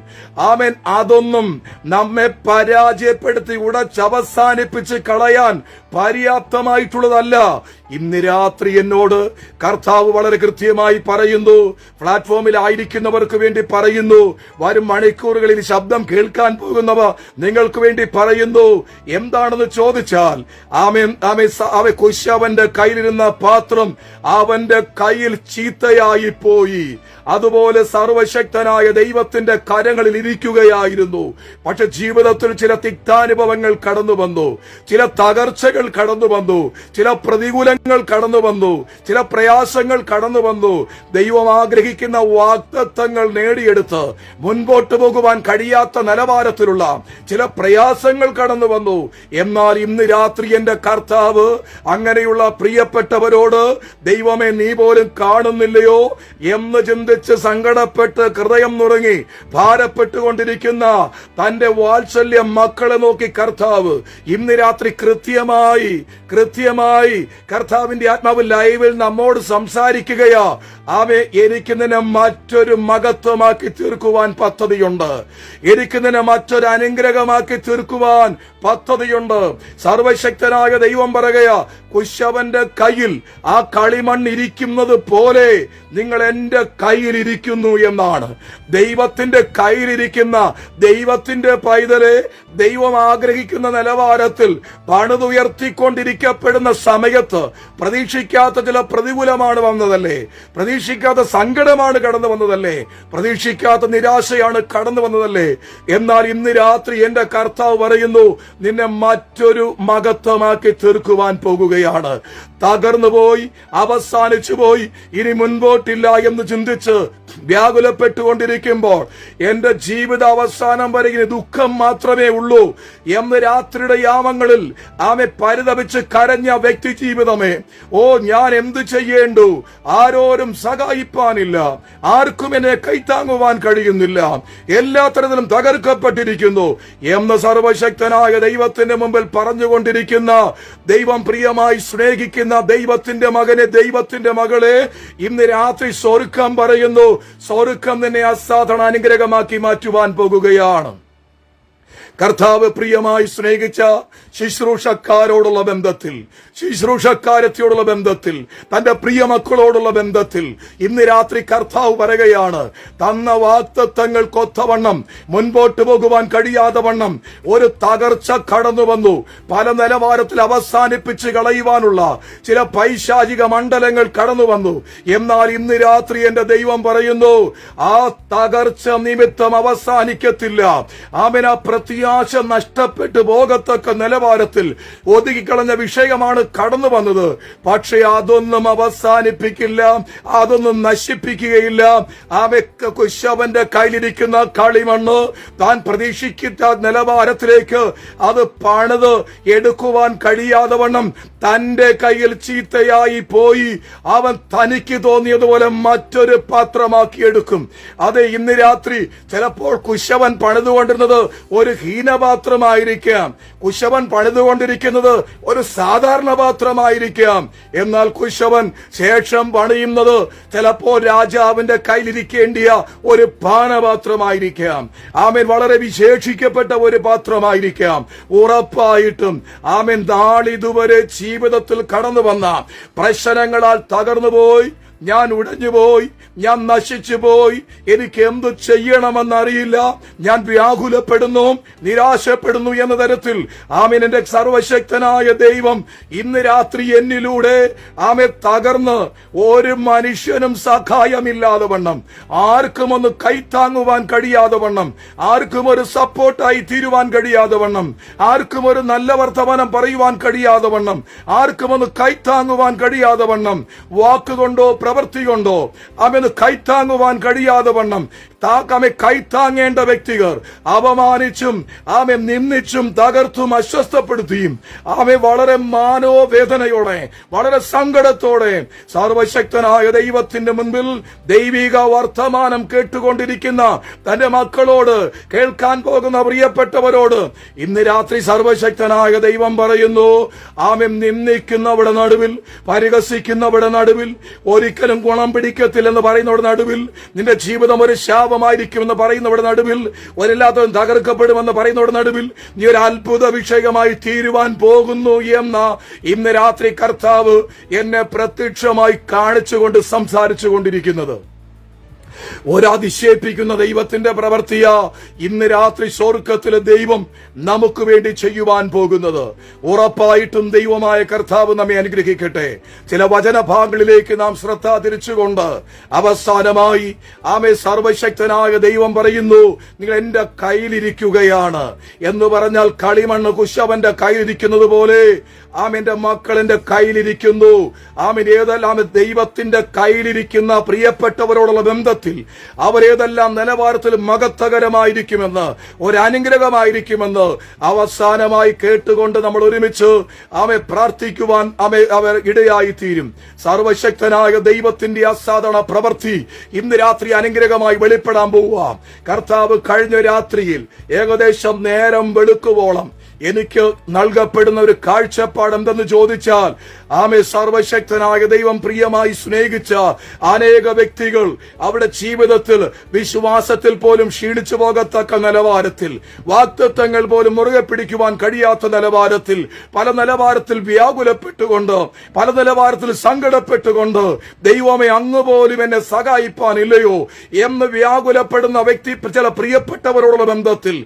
ആമേൻ, അതൊന്നും നമ്മെ പരാജയപ്പെടുത്തി ഉടച്ചവസാനിപ്പിച്ച് കളയാൻ പര്യാപ്തമായിട്ടുള്ളതല്ല. ഇന്ന് രാത്രി എന്നോട് കർത്താവ് വളരെ കൃത്യമായി പറയുന്നു, പ്ലാറ്റ്ഫോമിലായിരിക്കുന്നവർക്ക് വേണ്ടി പറയുന്നു, വരും മണിക്കൂറുകളിൽ ശബ്ദം കേൾക്കാൻ പോകുന്നവ നിങ്ങൾക്ക് വേണ്ടി പറയുന്നു. എന്താണെന്ന് ചോദിച്ചാൽ, അവൻ കുശവന്റെ കയ്യിലിരുന്ന പാത്രം അവന്റെ കയ്യിൽ ചീത്തയായി പോയി. അതുപോലെ സർവശക്തനായ ദൈവത്തിന്റെ കരങ്ങളിൽ ഇരിക്കുകയായിരുന്നു. പക്ഷെ ജീവിതത്തിൽ ചില തിക്താനുഭവങ്ങൾ കടന്നു വന്നു, ചില തകർച്ചകൾ കടന്നു വന്നു, ചില പ്രതികൂലങ്ങൾ കടന്നു വന്നു, ചില പ്രയാസങ്ങൾ കടന്നു വന്നു. ദൈവം ആഗ്രഹിക്കുന്ന വാഗ്ദത്തങ്ങൾ നേടിയെടുത്ത് മുൻപോട്ട് പോകുവാൻ കഴിയാത്ത നിലവാരത്തിലുള്ള ചില പ്രയാസങ്ങൾ കടന്നു വന്നു. എന്നാൽ ഇന്ന് രാത്രി എന്റെ കർത്താവ് അങ്ങനെയുള്ള പ്രിയപ്പെട്ടവരോട്, ദൈവമേ, നീ പോലും കാണുന്നില്ലയോ എന്ന് ചിന്തിച്ച് സങ്കടപ്പെട്ട് ഹൃദയം നുറുങ്ങി ഭാരപ്പെട്ടുകൊണ്ടിരിക്കുന്ന തന്റെ വാത്സല്യ മക്കളെ നോക്കി കർത്താവ് ഇന്ന് രാത്രി കൃത്യമായി കർത്താവിന്റെ ആത്മാവ് ലൈവിൽ നമ്മോട് സംസാരിക്കുകയാ. എനിക്ക് നിന്നെ മറ്റൊരു മഹത്വമാക്കി തീർക്കുവാൻ പദ്ധതിയുണ്ട്, എനിക്ക് നിന്നെ മറ്റൊരു അനുഗ്രഹമാക്കി തീർക്കുവാൻ പദ്ധതിയുണ്ട്. സർവശക്തനായ ദൈവം പറയുകയാ, കുശവന്റെ കയ്യിൽ ആ കളിമണ്ണ് ഇരിക്കുന്നത് പോലെ നിങ്ങൾ എന്റെ കയ്യിലിരിക്കുന്നു എന്നാണ്. ദൈവത്തിന്റെ കയ്യിലിരിക്കുന്ന ദൈവത്തിന്റെ പൈതലെ ദൈവം ആഗ്രഹിക്കുന്ന നിലവാരത്തിൽ പണിതുയർത്തിക്കൊണ്ടിരിക്കപ്പെടുന്ന സമയത്ത് പ്രതീക്ഷിക്കാത്ത ചില പ്രതികൂലമാണ് വന്നതല്ലേ, പ്രതീക്ഷിക്കാത്ത സങ്കടമാണ് കടന്നു വന്നതല്ലേ, പ്രതീക്ഷിക്കാത്ത നിരാശയാണ് കടന്നു വന്നതല്ലേ. എന്നാൽ ഇന്ന് രാത്രി എന്റെ കർത്താവ് പറയുന്നു, നിന്നെ മറ്റൊരു മഹത്വമാക്കി തീർക്കുവാൻ പോകുകയാണ്. തകർന്നുപോയി, അവസാനിച്ചു പോയി, ഇനി മുൻപോട്ടില്ല എന്ന് ചിന്തിച്ച് വ്യാകുലപ്പെട്ടുകൊണ്ടിരിക്കുമ്പോൾ എന്റെ ജീവിത അവസാനം വരെ ഇനി ദുഃഖം മാത്രമേ ഉള്ളൂ എന്ന് രാത്രിയുടെ യാമങ്ങളിൽ പരിതപിച്ച് കരഞ്ഞ വ്യക്തി ജീവിതമേ, ഞാൻ എന്ത് ചെയ്യേണ്ടു? ആരോരും സഹായിപ്പാനില്ല, ആർക്കും എന്നെ കൈത്താങ്ങുവാൻ കഴിയുന്നില്ല, എല്ലാ തരത്തിലും തകർക്കപ്പെട്ടിരിക്കുന്നു എന്ന് സർവശക്തനായ ദൈവത്തിന്റെ മുമ്പിൽ പറഞ്ഞുകൊണ്ടിരിക്കുന്ന ദൈവം പ്രിയമായി സ്നേഹിക്കുന്ന ദൈവത്തിന്റെ മകനെ, ദൈവത്തിന്റെ മകളെ, ഇന്ന് രാത്രി സ്വർഗ്ഗം പറയുന്നു, സ്വർഗ്ഗം നിന്നെ അസാധാരണ അനുഗ്രഹമാക്കി മാറ്റുവാൻ പോകുകയാണ്. കർത്താവ് പ്രിയമായി സ്നേഹിച്ച ശുശ്രൂഷക്കാരോടുള്ള ബന്ധത്തിൽ, ശുശ്രൂഷക്കാരത്തിയോടുള്ള ബന്ധത്തിൽ, തന്റെ പ്രിയ മക്കളോടുള്ള ബന്ധത്തിൽ ഇന്ന് രാത്രി കർത്താവ് പറയുകയാണ്, തന്ന വാഗ്ദത്തങ്ങൾക്കൊത്തവണ്ണം മുൻപോട്ട് പോകുവാൻ കഴിയാതെ വണ്ണം ഒരു തകർച്ച കടന്നു വന്നു. പല നിലവാരത്തിൽ അവസാനിപ്പിച്ച് കളയുവാനുള്ള ചില പൈശാചിക മണ്ഡലങ്ങൾ കടന്നു വന്നു. എന്നാൽ ഇന്ന് രാത്രി എന്റെ ദൈവം പറയുന്നു, ആ തകർച്ച നിമിത്തം അവസാനിക്കത്തില്ല. ആ പ്രത്യാശ നഷ്ടപ്പെട്ടു പോകത്തക്ക നിലവാരത്തിൽ ഒതുക്കിക്കളഞ്ഞ വിഷയമാണ് കടന്നു വന്നത്. പക്ഷെ അതൊന്നും അവസാനിപ്പിക്കില്ല, അതൊന്നും നശിപ്പിക്കുകയില്ല. കുശവന്റെ കയ്യിലിരിക്കുന്ന കളിമണ്ണ് താൻ പ്രതീക്ഷിക്കുന്ന നിലവാരത്തിലേക്ക് അത് പണിത് എടുക്കുവാൻ കഴിയാതെ വണ്ണം തന്റെ കയ്യിൽ ചീത്തയായി പോയി അവൻ തനിക്ക് തോന്നിയതുപോലെ മറ്റൊരു പാത്രമാക്കി എടുക്കും. അതെ, ഇന്ന് രാത്രി ചിലപ്പോൾ കുശവൻ പണിതുകൊണ്ടിരുന്നത് ഒരു ഹീനപാത്രമായിരിക്കാം. കുശവൻ പണിതുകൊണ്ടിരിക്കുന്നത് ഒരു സാധാരണ പാത്രമായിരിക്കാം. എന്നാൽ കുശവൻ ശേഷം പണിയുന്നത് ചിലപ്പോൾ രാജാവിന്റെ കയ്യിലിരിക്കേണ്ടിയ ഒരു പാനപാത്രമായിരിക്കാം. ആമേൻ, വളരെ വിശേഷിക്കപ്പെട്ട ഒരു പാത്രമായിരിക്കാം. ഉറപ്പായിട്ടും ആമേൻ, നാളിതുവരെ ജീവിതത്തിൽ കടന്നു വന്ന പ്രശ്നങ്ങളാൽ തകർന്നുപോയി, ഞാൻ ഉടഞ്ഞുപോയി, ഞാൻ നശിച്ചുപോയി, എനിക്ക് എന്തു ചെയ്യണമെന്നറിയില്ല, ഞാൻ വ്യാകുലപ്പെടുന്നു, നിരാശപ്പെടുന്നു എന്ന തരത്തിൽ ആമേൻ, എന്റെ സർവശക്തനായ ദൈവം ഇന്ന് രാത്രി എന്നിലൂടെ ആമേൻ തകർന്ന് ഒരു മനുഷ്യനും സഹായമില്ലാതെ വണ്ണം, ആർക്കും ഒന്ന് കൈത്താങ്ങുവാൻ കഴിയാതെ വണ്ണം, ആർക്കും ഒരു സപ്പോർട്ടായി തീരുവാൻ കഴിയാതെ വണ്ണം, ആർക്കും ഒരു നല്ല വർത്തമാനം പറയുവാൻ കഴിയാതെ വണ്ണം, ആർക്കും ഒന്ന് കൈത്താങ്ങുവാൻ കഴിയാതെ വണ്ണം, വാക്കുകൊണ്ടോ പ്രവൃത്തി കൊണ്ടോ അവന് കൈത്താങ്ങുവാൻ കഴിയാതെ വണ്ണം കൈത്താങ്ങേണ്ട വ്യക്തികൾ അപമാനിച്ചും ആമെ നിന്ദിച്ചും തകർത്തും അസ്വസ്ഥപ്പെടുത്തിയും ആമെ വളരെ മാനോവേദനയോടെ വളരെ സങ്കടത്തോടെ സർവശക്തനായ ദൈവത്തിന്റെ മുൻപിൽ ദൈവിക വർത്തമാനം കേട്ടുകൊണ്ടിരിക്കുന്ന തന്റെ മക്കളോട്, കേൾക്കാൻ പോകുന്ന പ്രിയപ്പെട്ടവരോട് ഇന്ന് രാത്രി സർവശക്തനായ ദൈവം പറയുന്നു, ആമെ നിന്ദിക്കുന്നവരുടെ നടുവിൽ, പരിഹസിക്കുന്നവരുടെ നടുവിൽ, ഒരിക്കലും ഗുണം പിടിക്കത്തില്ലെന്ന് പറയുന്നവരുടെ നടുവിൽ, നിന്റെ ജീവിതം ഒരു ശാപമായിരിക്കുമെന്ന് പറയുന്നവരുടെ നടുവിൽ, ഒരില്ലാത്തവൻ തകർക്കപ്പെടുമെന്ന് പറയുന്നവരുടെ നടുവിൽ നീ ഒരു അത്ഭുത വിഷയമായി തീരുവാൻ പോകുന്നു എന്ന ഇന്ന് രാത്രി കർത്താവ് എന്നെ പ്രത്യക്ഷമായി കാണിച്ചുകൊണ്ട് സംസാരിച്ചു കൊണ്ടിരിക്കുന്നത്. ഒരതിശയിപ്പിക്കുന്ന ദൈവത്തിന്റെ പ്രവൃത്തിയാ ഇന്ന് രാത്രി സ്വർഗ്ഗത്തിലെ ദൈവം നമുക്ക് വേണ്ടി ചെയ്യുവാൻ പോകുന്നത്. ഉറപ്പായിട്ടും ദൈവമായ കർത്താവ് നമ്മെ അനുഗ്രഹിക്കട്ടെ. ചില വചനഭാഗങ്ങളിലേക്ക് നാം ശ്രദ്ധ തിരിച്ചുകൊണ്ട് അവസാനമായി ആമേ സർവശക്തനായ ദൈവം പറയുന്നു, നിങ്ങൾ എന്റെ കയ്യിലിരിക്കുകയാണ് എന്ന് പറഞ്ഞാൽ കളിമണ്ണ് കുശവന്റെ കയ്യിലിരിക്കുന്നത് പോലെ ആമേന്റെ മക്കൾ എന്റെ കയ്യിലിരിക്കുന്നു. ആമേൻ, ഏതെല്ലാം ദൈവത്തിന്റെ കയ്യിലിരിക്കുന്ന പ്രിയപ്പെട്ടവരോടുള്ള ബന്ധത്തിൽ അവരേതെല്ലാം നിലവാരത്തിൽ മഹത്വകരമായിരിക്കുമെന്ന്, ഒരനുഗ്രഹമായിരിക്കുമെന്ന് അവസാനമായി കേട്ടുകൊണ്ട് നമ്മൾ ഒരുമിച്ച് ആമെ പ്രാർത്ഥിക്കുവാൻ അവർ ഇടയായി തീരും. സർവശക്തനായ ദൈവത്തിന്റെ അസാധാരണ പ്രവൃത്തി ഇന്ന് രാത്രി അനുഗ്രഹമായി വെളിപ്പെടാൻ പോവുക. കർത്താവ് കഴിഞ്ഞ രാത്രിയിൽ ഏകദേശം നേരം വെളുക്കുവോളം എനിക്ക് നൽകപ്പെടുന്ന ഒരു കാഴ്ചപ്പാട് എന്തെന്ന് ചോദിച്ചാൽ, ആമേ സർവശക്തനായ ദൈവം പ്രിയമായി സ്നേഹിച്ച അനേക വ്യക്തികൾ അവരുടെ ജീവിതത്തിൽ വിശ്വാസത്തിൽ പോലും ക്ഷീണിച്ചു പോകത്തക്ക നിലവാരത്തിൽ, വാഗ്ദത്തങ്ങൾ പോലും മുറുകെ പിടിക്കുവാൻ കഴിയാത്ത നിലവാരത്തിൽ, പല നിലവാരത്തിൽ വ്യാകുലപ്പെട്ടുകൊണ്ട്, പല നിലവാരത്തിൽ സങ്കടപ്പെട്ടുകൊണ്ട്, ദൈവമേ അങ്ങ് പോലും എന്നെ സഹായിപ്പാനില്ലയോ എന്ന് വ്യാകുലപ്പെടുന്ന വ്യക്തി ചില പ്രിയപ്പെട്ടവരോടുള്ള ബന്ധത്തിൽ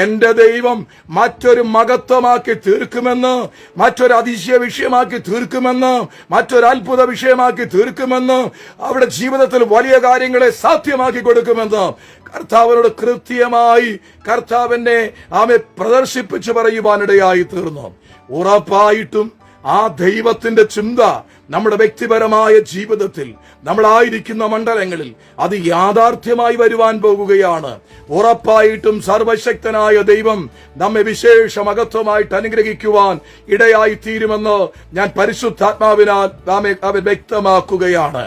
എന്റെ ദൈവം മറ്റൊരു മഹത്വമാക്കി തീർക്കുമെന്ന്, മറ്റൊരു അതിശയ വിഷയമാക്കി തീർക്കുമെന്ന്, മറ്റൊരു അത്ഭുത വിഷയമാക്കി തീർക്കുമെന്ന്, അവരുടെ ജീവിതത്തിൽ വലിയ കാര്യങ്ങളെ സാധ്യമാക്കി കൊടുക്കുമെന്ന് കർത്താവിനോട് കൃത്യമായി കർത്താവിനെ ആമെ പ്രദർശിപ്പിച്ചു പറയുവാനിടയായി തീർന്നു. ഉറപ്പായിട്ടും ആ ദൈവത്തിന്റെ ചിന്ത നമ്മുടെ വ്യക്തിപരമായ ജീവിതത്തിൽ, നമ്മളായിരിക്കുന്ന മണ്ഡലങ്ങളിൽ അത് യാഥാർത്ഥ്യമായി വരുവാൻ പോകുകയാണ്. ഉറപ്പായിട്ടും സർവശക്തനായ ദൈവം നമ്മെ വിശേഷ മഹത്വമായിട്ട് അനുഗ്രഹിക്കുവാൻ ഇടയായി തീരുമെന്ന് ഞാൻ പരിശുദ്ധാത്മാവിനാൽ അവൻ വ്യക്തമാക്കുകയാണ്.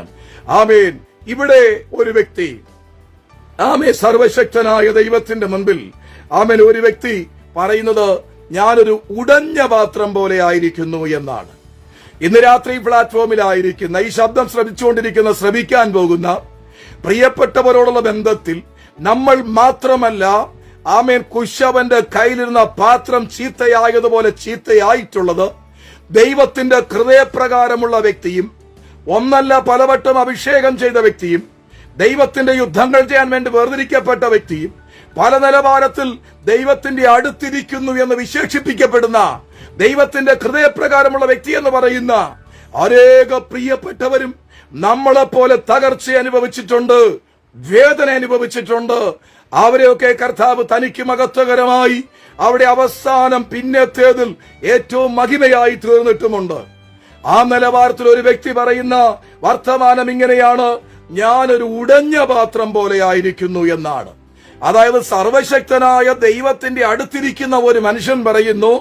ആമേൻ. ഇവിടെ ഒരു വ്യക്തി ആമേ സർവശക്തനായ ദൈവത്തിന്റെ മുൻപിൽ ആമേൻ ഒരു വ്യക്തി പറയുന്നത്, ഞാനൊരു ഉടഞ്ഞ പാത്രം പോലെ ആയിരിക്കുന്നു എന്നാണ്. ഇന്ന് രാത്രി പ്ലാറ്റ്ഫോമിലായിരിക്കുന്ന, ഈ ശബ്ദം ശ്രമിക്കാൻ പോകുന്ന പ്രിയപ്പെട്ടവരോടുള്ള ബന്ധത്തിൽ നമ്മൾ മാത്രമല്ല, ആമേൻ, കുശവന്റെ കയ്യിലിരുന്ന പാത്രം ചീത്തയായതുപോലെ ചീത്തയായിട്ടുള്ളത് ദൈവത്തിന്റെ ഹൃദയപ്രകാരമുള്ള വ്യക്തിയും, ഒന്നല്ല പലവട്ടം അഭിഷേകം ചെയ്ത വ്യക്തിയും, ദൈവത്തിന്റെ യുദ്ധങ്ങൾ ചെയ്യാൻ വേണ്ടി വേർതിരിക്കപ്പെട്ട വ്യക്തിയും, പല നിലവാരത്തിൽ ദൈവത്തിന്റെ അടുത്തിരിക്കുന്നു എന്ന് വിശേഷിപ്പിക്കപ്പെടുന്ന, ദൈവത്തിന്റെ ഹൃദയപ്രകാരമുള്ള വ്യക്തി എന്ന് പറയുന്ന അനേക പ്രിയപ്പെട്ടവരും നമ്മളെപ്പോലെ തകർച്ച അനുഭവിച്ചിട്ടുണ്ട്, വേദന അനുഭവിച്ചിട്ടുണ്ട്. അവരെയൊക്കെ കർത്താവ് തനിക്ക് മഹത്വകരമായി അവിടെ അവസാനം പിന്നത്തേതിൽ ഏറ്റവും മഹിമയായി തീർന്നിട്ടുമുണ്ട്. ആ നിലവാരത്തിൽ ഒരു വ്യക്തി പറയുന്ന വർത്തമാനം ഇങ്ങനെയാണ്, ഞാനൊരു ഉടഞ്ഞ പാത്രം പോലെ ആയിരിക്കുന്നു എന്നാണ്. അതായത് സർവശക്തനായ ദൈവത്തിന്റെ അടുത്തിരിക്കുന്ന ഒരു മനുഷ്യൻ പറയുന്നു,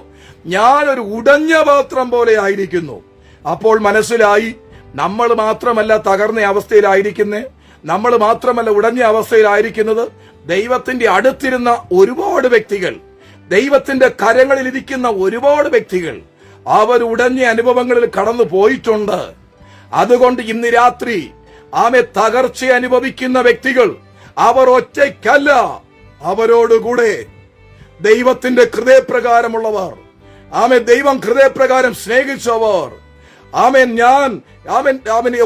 ഞാനൊരു ഉടഞ്ഞ പാത്രം പോലെ ആയിരിക്കുന്നു. അപ്പോൾ മനസ്സിലായി, നമ്മൾ മാത്രമല്ല തകർന്ന അവസ്ഥയിലായിരിക്കുന്നേ, നമ്മൾ മാത്രമല്ല ഉടഞ്ഞ അവസ്ഥയിലായിരിക്കുന്നത്. ദൈവത്തിന്റെ അടുത്തിരുന്ന ഒരുപാട് വ്യക്തികൾ, ദൈവത്തിന്റെ കരങ്ങളിൽ ഇരിക്കുന്ന ഒരുപാട് വ്യക്തികൾ അവർ ഉടഞ്ഞ അനുഭവങ്ങളിൽ കടന്നു പോയിട്ടുണ്ട്. അതുകൊണ്ട് ഇന്ന് രാത്രി തകർച്ച അനുഭവിക്കുന്ന വ്യക്തികൾ അവർ ഒറ്റയ്ക്കല്ല, അവരോടുകൂടെ ദൈവത്തിന്റെ ഹൃദയപ്രകാരമുള്ളവർ, ദൈവം ഹൃദയപ്രകാരം സ്നേഹിച്ചവർ, ഞാൻ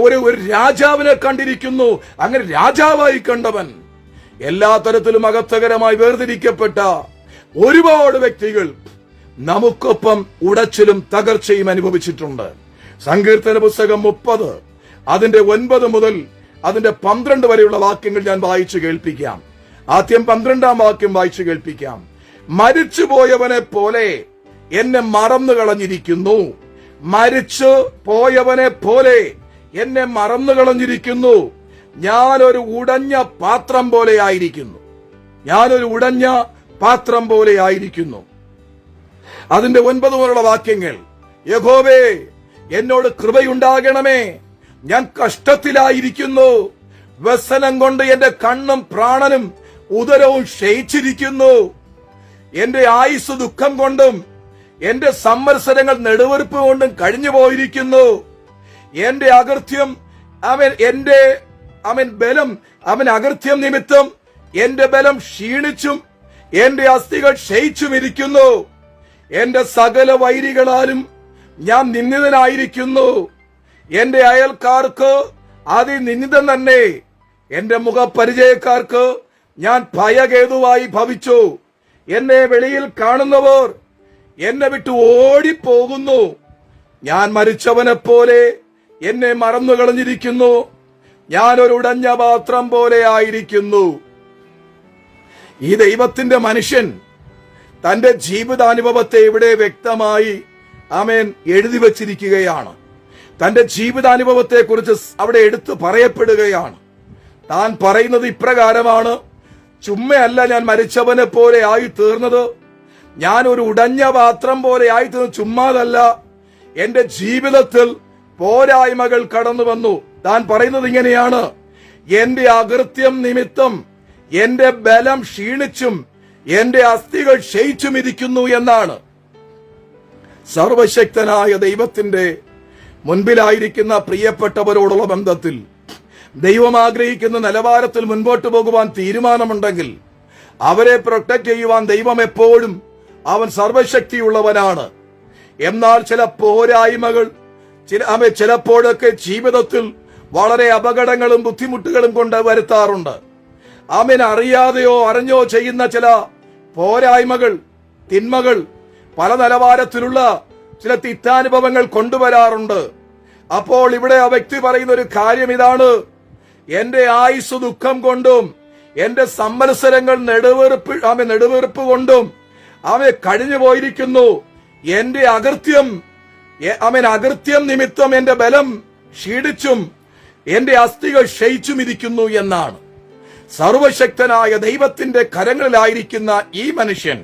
ഒരു രാജാവിനെ കണ്ടിരിക്കുന്നു, അങ്ങനെ രാജാവായി കണ്ടവൻ, എല്ലാ തരത്തിലും അകത്തകരമായി വേർതിരിക്കപ്പെട്ട ഒരുപാട് വ്യക്തികൾ നമുക്കൊപ്പം ഉടച്ചിലും തകർച്ചയും അനുഭവിച്ചിട്ടുണ്ട്. സങ്കീർത്തന പുസ്തകം 30 അതിന്റെ 9 മുതൽ അതിന്റെ 12 വരെയുള്ള വാക്യങ്ങൾ ഞാൻ വായിച്ചു കേൾപ്പിക്കാം. ആദ്യം 12-ാം വാക്യം വായിച്ചു കേൾപ്പിക്കാം. മരിച്ചുപോയവനെ പോലെ എന്നെ മറന്നു കളഞ്ഞിരിക്കുന്നു, മരിച്ചു പോയവനെ പോലെ എന്നെ മറന്നു കളഞ്ഞിരിക്കുന്നു, ഞാനൊരു ഉടഞ്ഞ പാത്രം പോലെ ആയിരിക്കുന്നു, ഞാനൊരു ഉടഞ്ഞ പാത്രം പോലെ ആയിരിക്കുന്നു. അതിന്റെ 9 മുതലുള്ള വാക്യങ്ങൾ, യഹോവേ എന്നോട് കൃപയുണ്ടാകണമേ, ഞാൻ കഷ്ടത്തിലായിരിക്കുന്നു, വ്യസനം കൊണ്ട് എന്റെ കണ്ണും പ്രാണനും ഉദരവും ക്ഷയിച്ചിരിക്കുന്നു, എന്റെ ആയുസ് ദുഃഖം കൊണ്ടും എന്റെ സംവത്സരങ്ങൾ നെടുവീർപ്പ് കൊണ്ടും കഴിഞ്ഞു പോയിരിക്കുന്നു, എന്റെ അകൃത്യം ബലം അകൃത്യം നിമിത്തം എന്റെ ബലം ക്ഷീണിച്ചും എന്റെ അസ്ഥികൾ ക്ഷയിച്ചുമിരിക്കുന്നു, എന്റെ സകല വൈരികളാലും ഞാൻ നിന്ദിതനായിരിക്കുന്നു, എന്റെ അയൽക്കാർക്ക് അതിനിന്ദിതൻ തന്നെ, എന്റെ മുഖപരിചയക്കാർക്ക് ഞാൻ ഭയകേതുവായി ഭവിച്ചു, എന്നെ വെളിയിൽ കാണുന്നവർ എന്നെ വിട്ടു ഓടിപ്പോകുന്നു, ഞാൻ മരിച്ചവനെ പോലെ എന്നെ മറന്നു കളഞ്ഞിരിക്കുന്നു, ഞാനൊരു ഉടഞ്ഞ പാത്രം പോലെ ആയിരിക്കുന്നു. ഈ ദൈവത്തിന്റെ മനുഷ്യൻ തന്റെ ജീവിതാനുഭവത്തെ ഇവിടെ വ്യക്തമായി എഴുതി വച്ചിരിക്കുകയാണ്. തന്റെ ജീവിതാനുഭവത്തെ കുറിച്ച് അവിടെ എടുത്തു പറയപ്പെടുകയാണ്. താൻ പറയുന്നത് ഇപ്രകാരമാണ്: ചുമ്മയല്ല ഞാൻ മരിച്ചവനെ പോലെ ആയി തീർന്നത്, ഞാൻ ഒരു ഉടഞ്ഞ പാത്രം പോലെ ആയി തീർന്നത് ചുമ്മാതല്ല, എന്റെ ജീവിതത്തിൽ പോരായ്മകൾ കടന്നു വന്നു. താൻ പറയുന്നത് ഇങ്ങനെയാണ്: എന്റെ അകൃത്യം നിമിത്തം എന്റെ ബലം ക്ഷീണിച്ചും എന്റെ അസ്ഥികൾ ക്ഷയിച്ചുമിരിക്കുന്നു എന്നാണ്. സർവശക്തനായ ദൈവത്തിന്റെ മുൻപിലായിരിക്കുന്ന പ്രിയപ്പെട്ടവരോടുള്ള ബന്ധത്തിൽ ദൈവം ആഗ്രഹിക്കുന്ന നിലവാരത്തിൽ മുൻപോട്ട് പോകുവാൻ തീരുമാനമുണ്ടെങ്കിൽ അവരെ പ്രൊട്ടക്ട് ചെയ്യുവാൻ ദൈവം എപ്പോഴും അവൻ സർവശക്തിയുള്ളവനാണ്. എന്നാൽ ചില പോരായ്മകൾ ചിലപ്പോഴൊക്കെ ജീവിതത്തിൽ വളരെ അപകടങ്ങളും ബുദ്ധിമുട്ടുകളും കൊണ്ട് വരുത്താറുണ്ട്. അറിയാതെയോ അറിഞ്ഞോ ചെയ്യുന്ന ചില പോരായ്മകൾ, തിന്മകൾ പല നിലവാരത്തിലുള്ള ചില തിക്താനുഭവങ്ങൾ കൊണ്ടുവരാറുണ്ട്. അപ്പോൾ ഇവിടെ ആ വ്യക്തി പറയുന്ന ഒരു കാര്യം ഇതാണ്: എന്റെ ആയുസ് ദുഃഖം കൊണ്ടും എന്റെ സംവത്സരങ്ങൾ നെടുവീർപ്പ് കൊണ്ടും കഴിഞ്ഞു പോയിരിക്കുന്നു, എന്റെ അകൃത്യം നിമിത്തം എന്റെ ബലം ക്ഷീണിച്ചും എന്റെ അസ്ഥികൾ ക്ഷയിച്ചുമിരിക്കുന്നു എന്നാണ്. സർവശക്തനായ ദൈവത്തിന്റെ കരങ്ങളിലായിരിക്കുന്ന ഈ മനുഷ്യൻ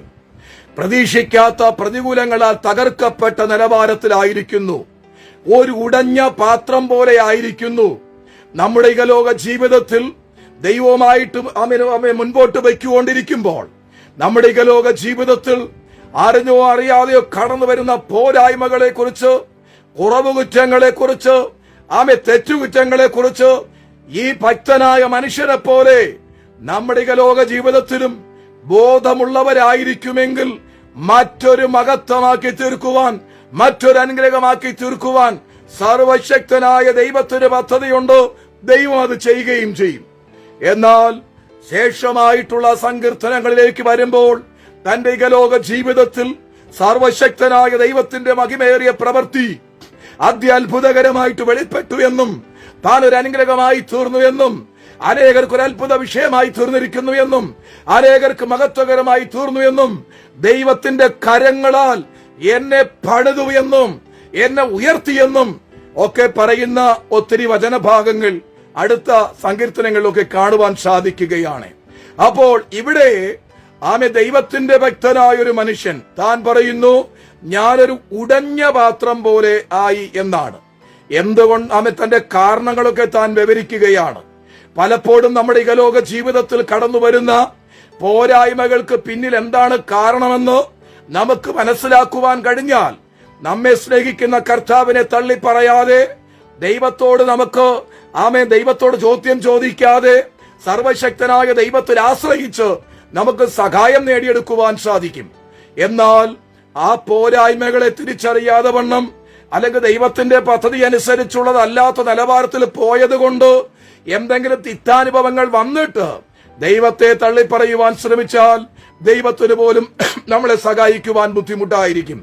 പ്രതീക്ഷിക്കാത്ത പ്രതികൂലങ്ങളാൽ തകർക്കപ്പെട്ട നിലവാരത്തിലായിരിക്കുന്നു, ഒരു ഉടഞ്ഞ പാത്രം പോലെ ആയിരിക്കുന്നു. നമ്മുടെ ഇഹലോക ജീവിതത്തിൽ ദൈവവുമായിട്ട് മുൻപോട്ട് വയ്ക്കുകൊണ്ടിരിക്കുമ്പോൾ നമ്മുടെ ഇഹലോക ജീവിതത്തിൽ അറിഞ്ഞോ അറിയാതെയോ കടന്നു വരുന്ന പോരായ്മകളെ കുറിച്ച്, കുറവ് കുറ്റങ്ങളെ കുറിച്ച്, തെറ്റുകുറ്റങ്ങളെ കുറിച്ച് ഈ ഭക്തനായ മനുഷ്യനെ പോലെ നമ്മുടെ ഇഹലോക ജീവിതത്തിലും ബോധമുള്ളവരായിരിക്കുമെങ്കിൽ മറ്റൊരു മഹത്വമാക്കി തീർക്കുവാൻ, മറ്റൊരു അനുഗ്രഹമാക്കി തീർക്കുവാൻ സർവശക്തനായ ദൈവത്തിന് പദ്ധതിയുണ്ട്. ദൈവം അത് ചെയ്യുകയും ചെയ്യും. എന്നാൽ ശേഷമായിട്ടുള്ള സങ്കീർത്തനങ്ങളിലേക്ക് വരുമ്പോൾ തന്റെ ഇഹലോക ജീവിതത്തിൽ സർവശക്തനായ ദൈവത്തിന്റെ മഹിമേറിയ പ്രവൃത്തി അത്യത്ഭുതകരമായിട്ട് വെളിപ്പെട്ടു എന്നും താൻ ഒരു അനുഗ്രഹമായി തീർന്നു എന്നും അനേകർക്ക് ഒരു അത്ഭുത വിഷയമായി തീർന്നിരിക്കുന്നു എന്നും അനേകർക്ക് മഹത്വകരമായി തീർന്നു എന്നും ദൈവത്തിന്റെ കരങ്ങളാൽ എന്നെ പണിതു എന്നും എന്നെ ഉയർത്തിയെന്നും ഒക്കെ പറയുന്ന ഒത്തിരി വചനഭാഗങ്ങൾ അടുത്ത സങ്കീർത്തനങ്ങളിലൊക്കെ കാണുവാൻ സാധിക്കുകയാണ്. അപ്പോൾ ഇവിടെ ദൈവത്തിന്റെ ഭക്തനായ ഒരു മനുഷ്യൻ താൻ പറയുന്നു, ഞാനൊരു ഉടഞ്ഞ പാത്രം പോലെ ആയി എന്നാണ്. എന്തുകൊണ്ട് തന്റെ കാരണങ്ങളൊക്കെ താൻ വിവരിക്കുകയാണ്. പലപ്പോഴും നമ്മുടെ ഇഹലോക ജീവിതത്തിൽ കടന്നു വരുന്ന പോരായ്മകൾക്ക് പിന്നിൽ എന്താണ് കാരണമെന്ന് നമുക്ക് മനസ്സിലാക്കുവാൻ കഴിഞ്ഞാൽ, നമ്മെ സ്നേഹിക്കുന്ന കർത്താവിനെ തള്ളിപ്പറയാതെ, ദൈവത്തോട് ദൈവത്തോട് ചോദ്യം ചോദിക്കാതെ സർവശക്തനായ ദൈവത്തിൽ ആശ്രയിച്ച് നമുക്ക് സഹായം നേടിയെടുക്കുവാൻ സാധിക്കും. എന്നാൽ ആ പോരായ്മകളെ തിരിച്ചറിയാതെ വണ്ണം, അല്ലെങ്കിൽ ദൈവത്തിന്റെ പദ്ധതി അനുസരിച്ചുള്ളതല്ലാത്ത നിലവാരത്തിൽ പോയത് കൊണ്ട് എന്തെങ്കിലും തിക്താനുഭവങ്ങൾ വന്നിട്ട് ദൈവത്തെ തള്ളിപ്പറയുവാൻ ശ്രമിച്ചാൽ ദൈവത്തിന് പോലും നമ്മളെ സഹായിക്കുവാൻ ബുദ്ധിമുട്ടായിരിക്കും.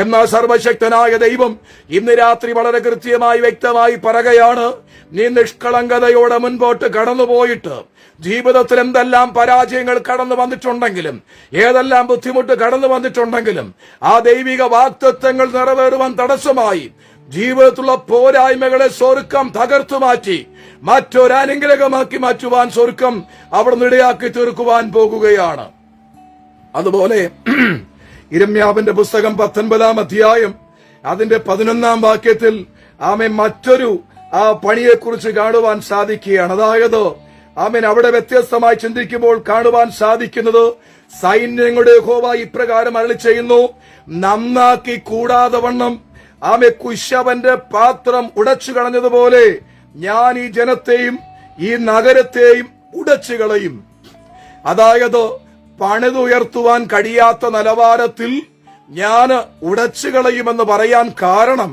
എന്നാൽ സർവശക്തനായ ദൈവം ഇന്ന് രാത്രി വളരെ കൃത്യമായി വ്യക്തമായി പറയുകയാണ്, നീ നിഷ്കളങ്കതയോടെ മുൻപോട്ട് കടന്നുപോയിട്ട് ജീവിതത്തിൽ എന്തെല്ലാം പരാജയങ്ങൾ കടന്നു വന്നിട്ടുണ്ടെങ്കിലും, ഏതെല്ലാം ബുദ്ധിമുട്ട് കടന്നു വന്നിട്ടുണ്ടെങ്കിലും, ആ ദൈവിക വാഗ്ദത്തങ്ങൾ നിറവേറുവാൻ തടസ്സമായി ജീവിതത്തിലുള്ള പോരായ്മകളെ സ്വർഗം തകർത്തു മാറ്റി മറ്റൊരനുഗ്രഹമാക്കി മാറ്റുവാൻ സ്വർഗം അവിടുന്ന് ഇടയാക്കി തീർക്കുവാൻ പോകുകയാണ്. അതുപോലെ യിരെമ്യാവിന്റെ പുസ്തകം 19-ാം അധ്യായം അതിന്റെ 11-ാം വാക്യത്തിൽ മറ്റൊരു പണിയെക്കുറിച്ച് കാണുവാൻ സാധിക്കുകയാണ്. അതായത് അവിടെ വ്യത്യസ്തമായി ചിന്തിക്കുമ്പോൾ കാണുവാൻ സാധിക്കുന്നത്, സൈന്യങ്ങളുടെ യഹോവ ഇപ്രകാരം അരുളി ചെയ്യുന്നു, നന്നാക്കി കൂടാതെ വണ്ണം കുശവന്റെ പാത്രം ഉടച്ചു കളഞ്ഞതുപോലെ ഞാൻ ഈ ജനത്തെയും ഈ നഗരത്തെയും ഉടച്ചു കളയും. അതായത് പണിതുയർത്തുവാൻ കഴിയാത്ത നിലവാരത്തിൽ ഞാൻ ഉടച്ചു കളയുമെന്ന് പറയാൻ കാരണം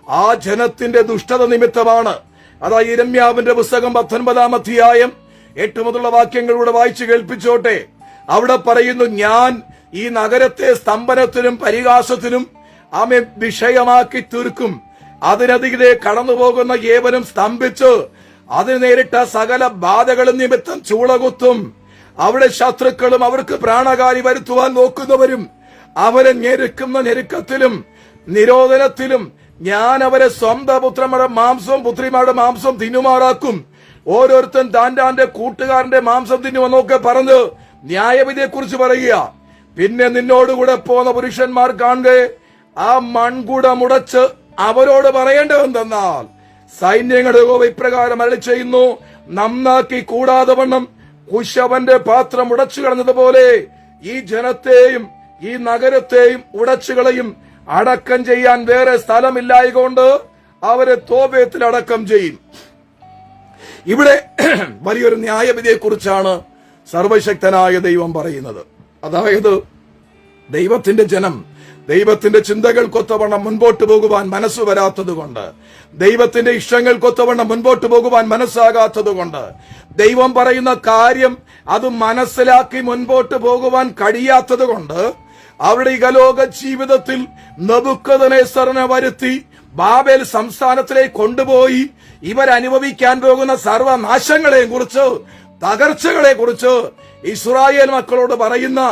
ആ ജനത്തിന്റെ ദുഷ്ടത നിമിത്തമാണ്. അതായത് യിരെമ്യാവിന്റെ പുസ്തകം 19-ാം അധ്യായം 8 മുതലുള്ള വാക്യങ്ങളിലൂടെ വായിച്ചു കേൾപ്പിച്ചോട്ടെ. അവിടെ പറയുന്നു, ഞാൻ ഈ നഗരത്തെ സ്തംഭനത്തിനും പരിഹാസത്തിനും വിഷയമാക്കി തീർക്കും. അതിനതിരെ കടന്നുപോകുന്ന ഏവനും സ്തംഭിച്ച് അതിന് നേരിട്ട സകല ബാധകളും നിമിത്തം ചൂളകുത്തും. അവിടെ ശത്രുക്കളും അവർക്ക് പ്രാണകാരി വരുത്തുവാൻ നോക്കുന്നവരും അവരെ ഞെരുക്കുന്ന ഞെരുക്കത്തിലും നിരോധനത്തിലും ഞാൻ അവരെ സ്വന്തം പുത്രിമാരുടെ മാംസം തിന്നുമാറാക്കും. ഓരോരുത്തൻ താൻ്റെ കൂട്ടുകാരന്റെ മാംസം തിന്നുമെന്നൊക്കെ പറഞ്ഞ് ന്യായവിധിയെ കുറിച്ച് പറയുക. പിന്നെ നിന്നോടുകൂടെ പോന്ന പുരുഷന്മാർ കാണുക, ആ മൺകുടമുടച്ച് അവരോട് പറയേണ്ടതെന്തെന്നാൽ, സൈന്യങ്ങളുടെ യഹോവ ഇപ്രകാരം അരുളി ചെയ്യുന്നു, നന്നാക്കി കൂടാതെ വണ്ണം കുശവന്റെ പാത്രം ഉടച്ചു കളഞ്ഞതുപോലെ ഈ ജനത്തെയും ഈ നഗരത്തെയും ഉടച്ചു കളയും. അടക്കം ചെയ്യാൻ വേറെ സ്ഥലമില്ലായകൊണ്ട് അവരെ തോബേത്തിൽ അടക്കം ചെയ്യും. ഇവിടെ വലിയൊരു ന്യായവിധിയെക്കുറിച്ചാണ് സർവശക്തനായ ദൈവം പറയുന്നത്. അതായത് ദൈവത്തിന്റെ ജനം ദൈവത്തിന്റെ ചിന്തകൾക്കൊത്തവണ്ണം മുൻപോട്ട് പോകുവാൻ മനസ്സ് വരാത്തതുകൊണ്ട്, ദൈവത്തിന്റെ ഇഷ്ടങ്ങൾക്കൊത്തവണ്ണം മുൻപോട്ട് പോകുവാൻ മനസ്സാകാത്തതുകൊണ്ട്, ദൈവം പറയുന്ന കാര്യം അത് മനസ്സിലാക്കി മുൻപോട്ട് പോകുവാൻ കഴിയാത്തതുകൊണ്ട്, അവരുടെ ഇഹലോക ജീവിതത്തിൽ നെബൂഖദ്നേസറിനെ വരുത്തി ബാബേൽ സംസ്ഥാനത്തിലേക്ക് കൊണ്ടുപോയി ഇവരനുഭവിക്കാൻ പോകുന്ന സർവനാശങ്ങളെയും കുറിച്ച്, തകർച്ചകളെ കുറിച്ച് ഇസ്രായേൽ മക്കളോട് പറയുന്ന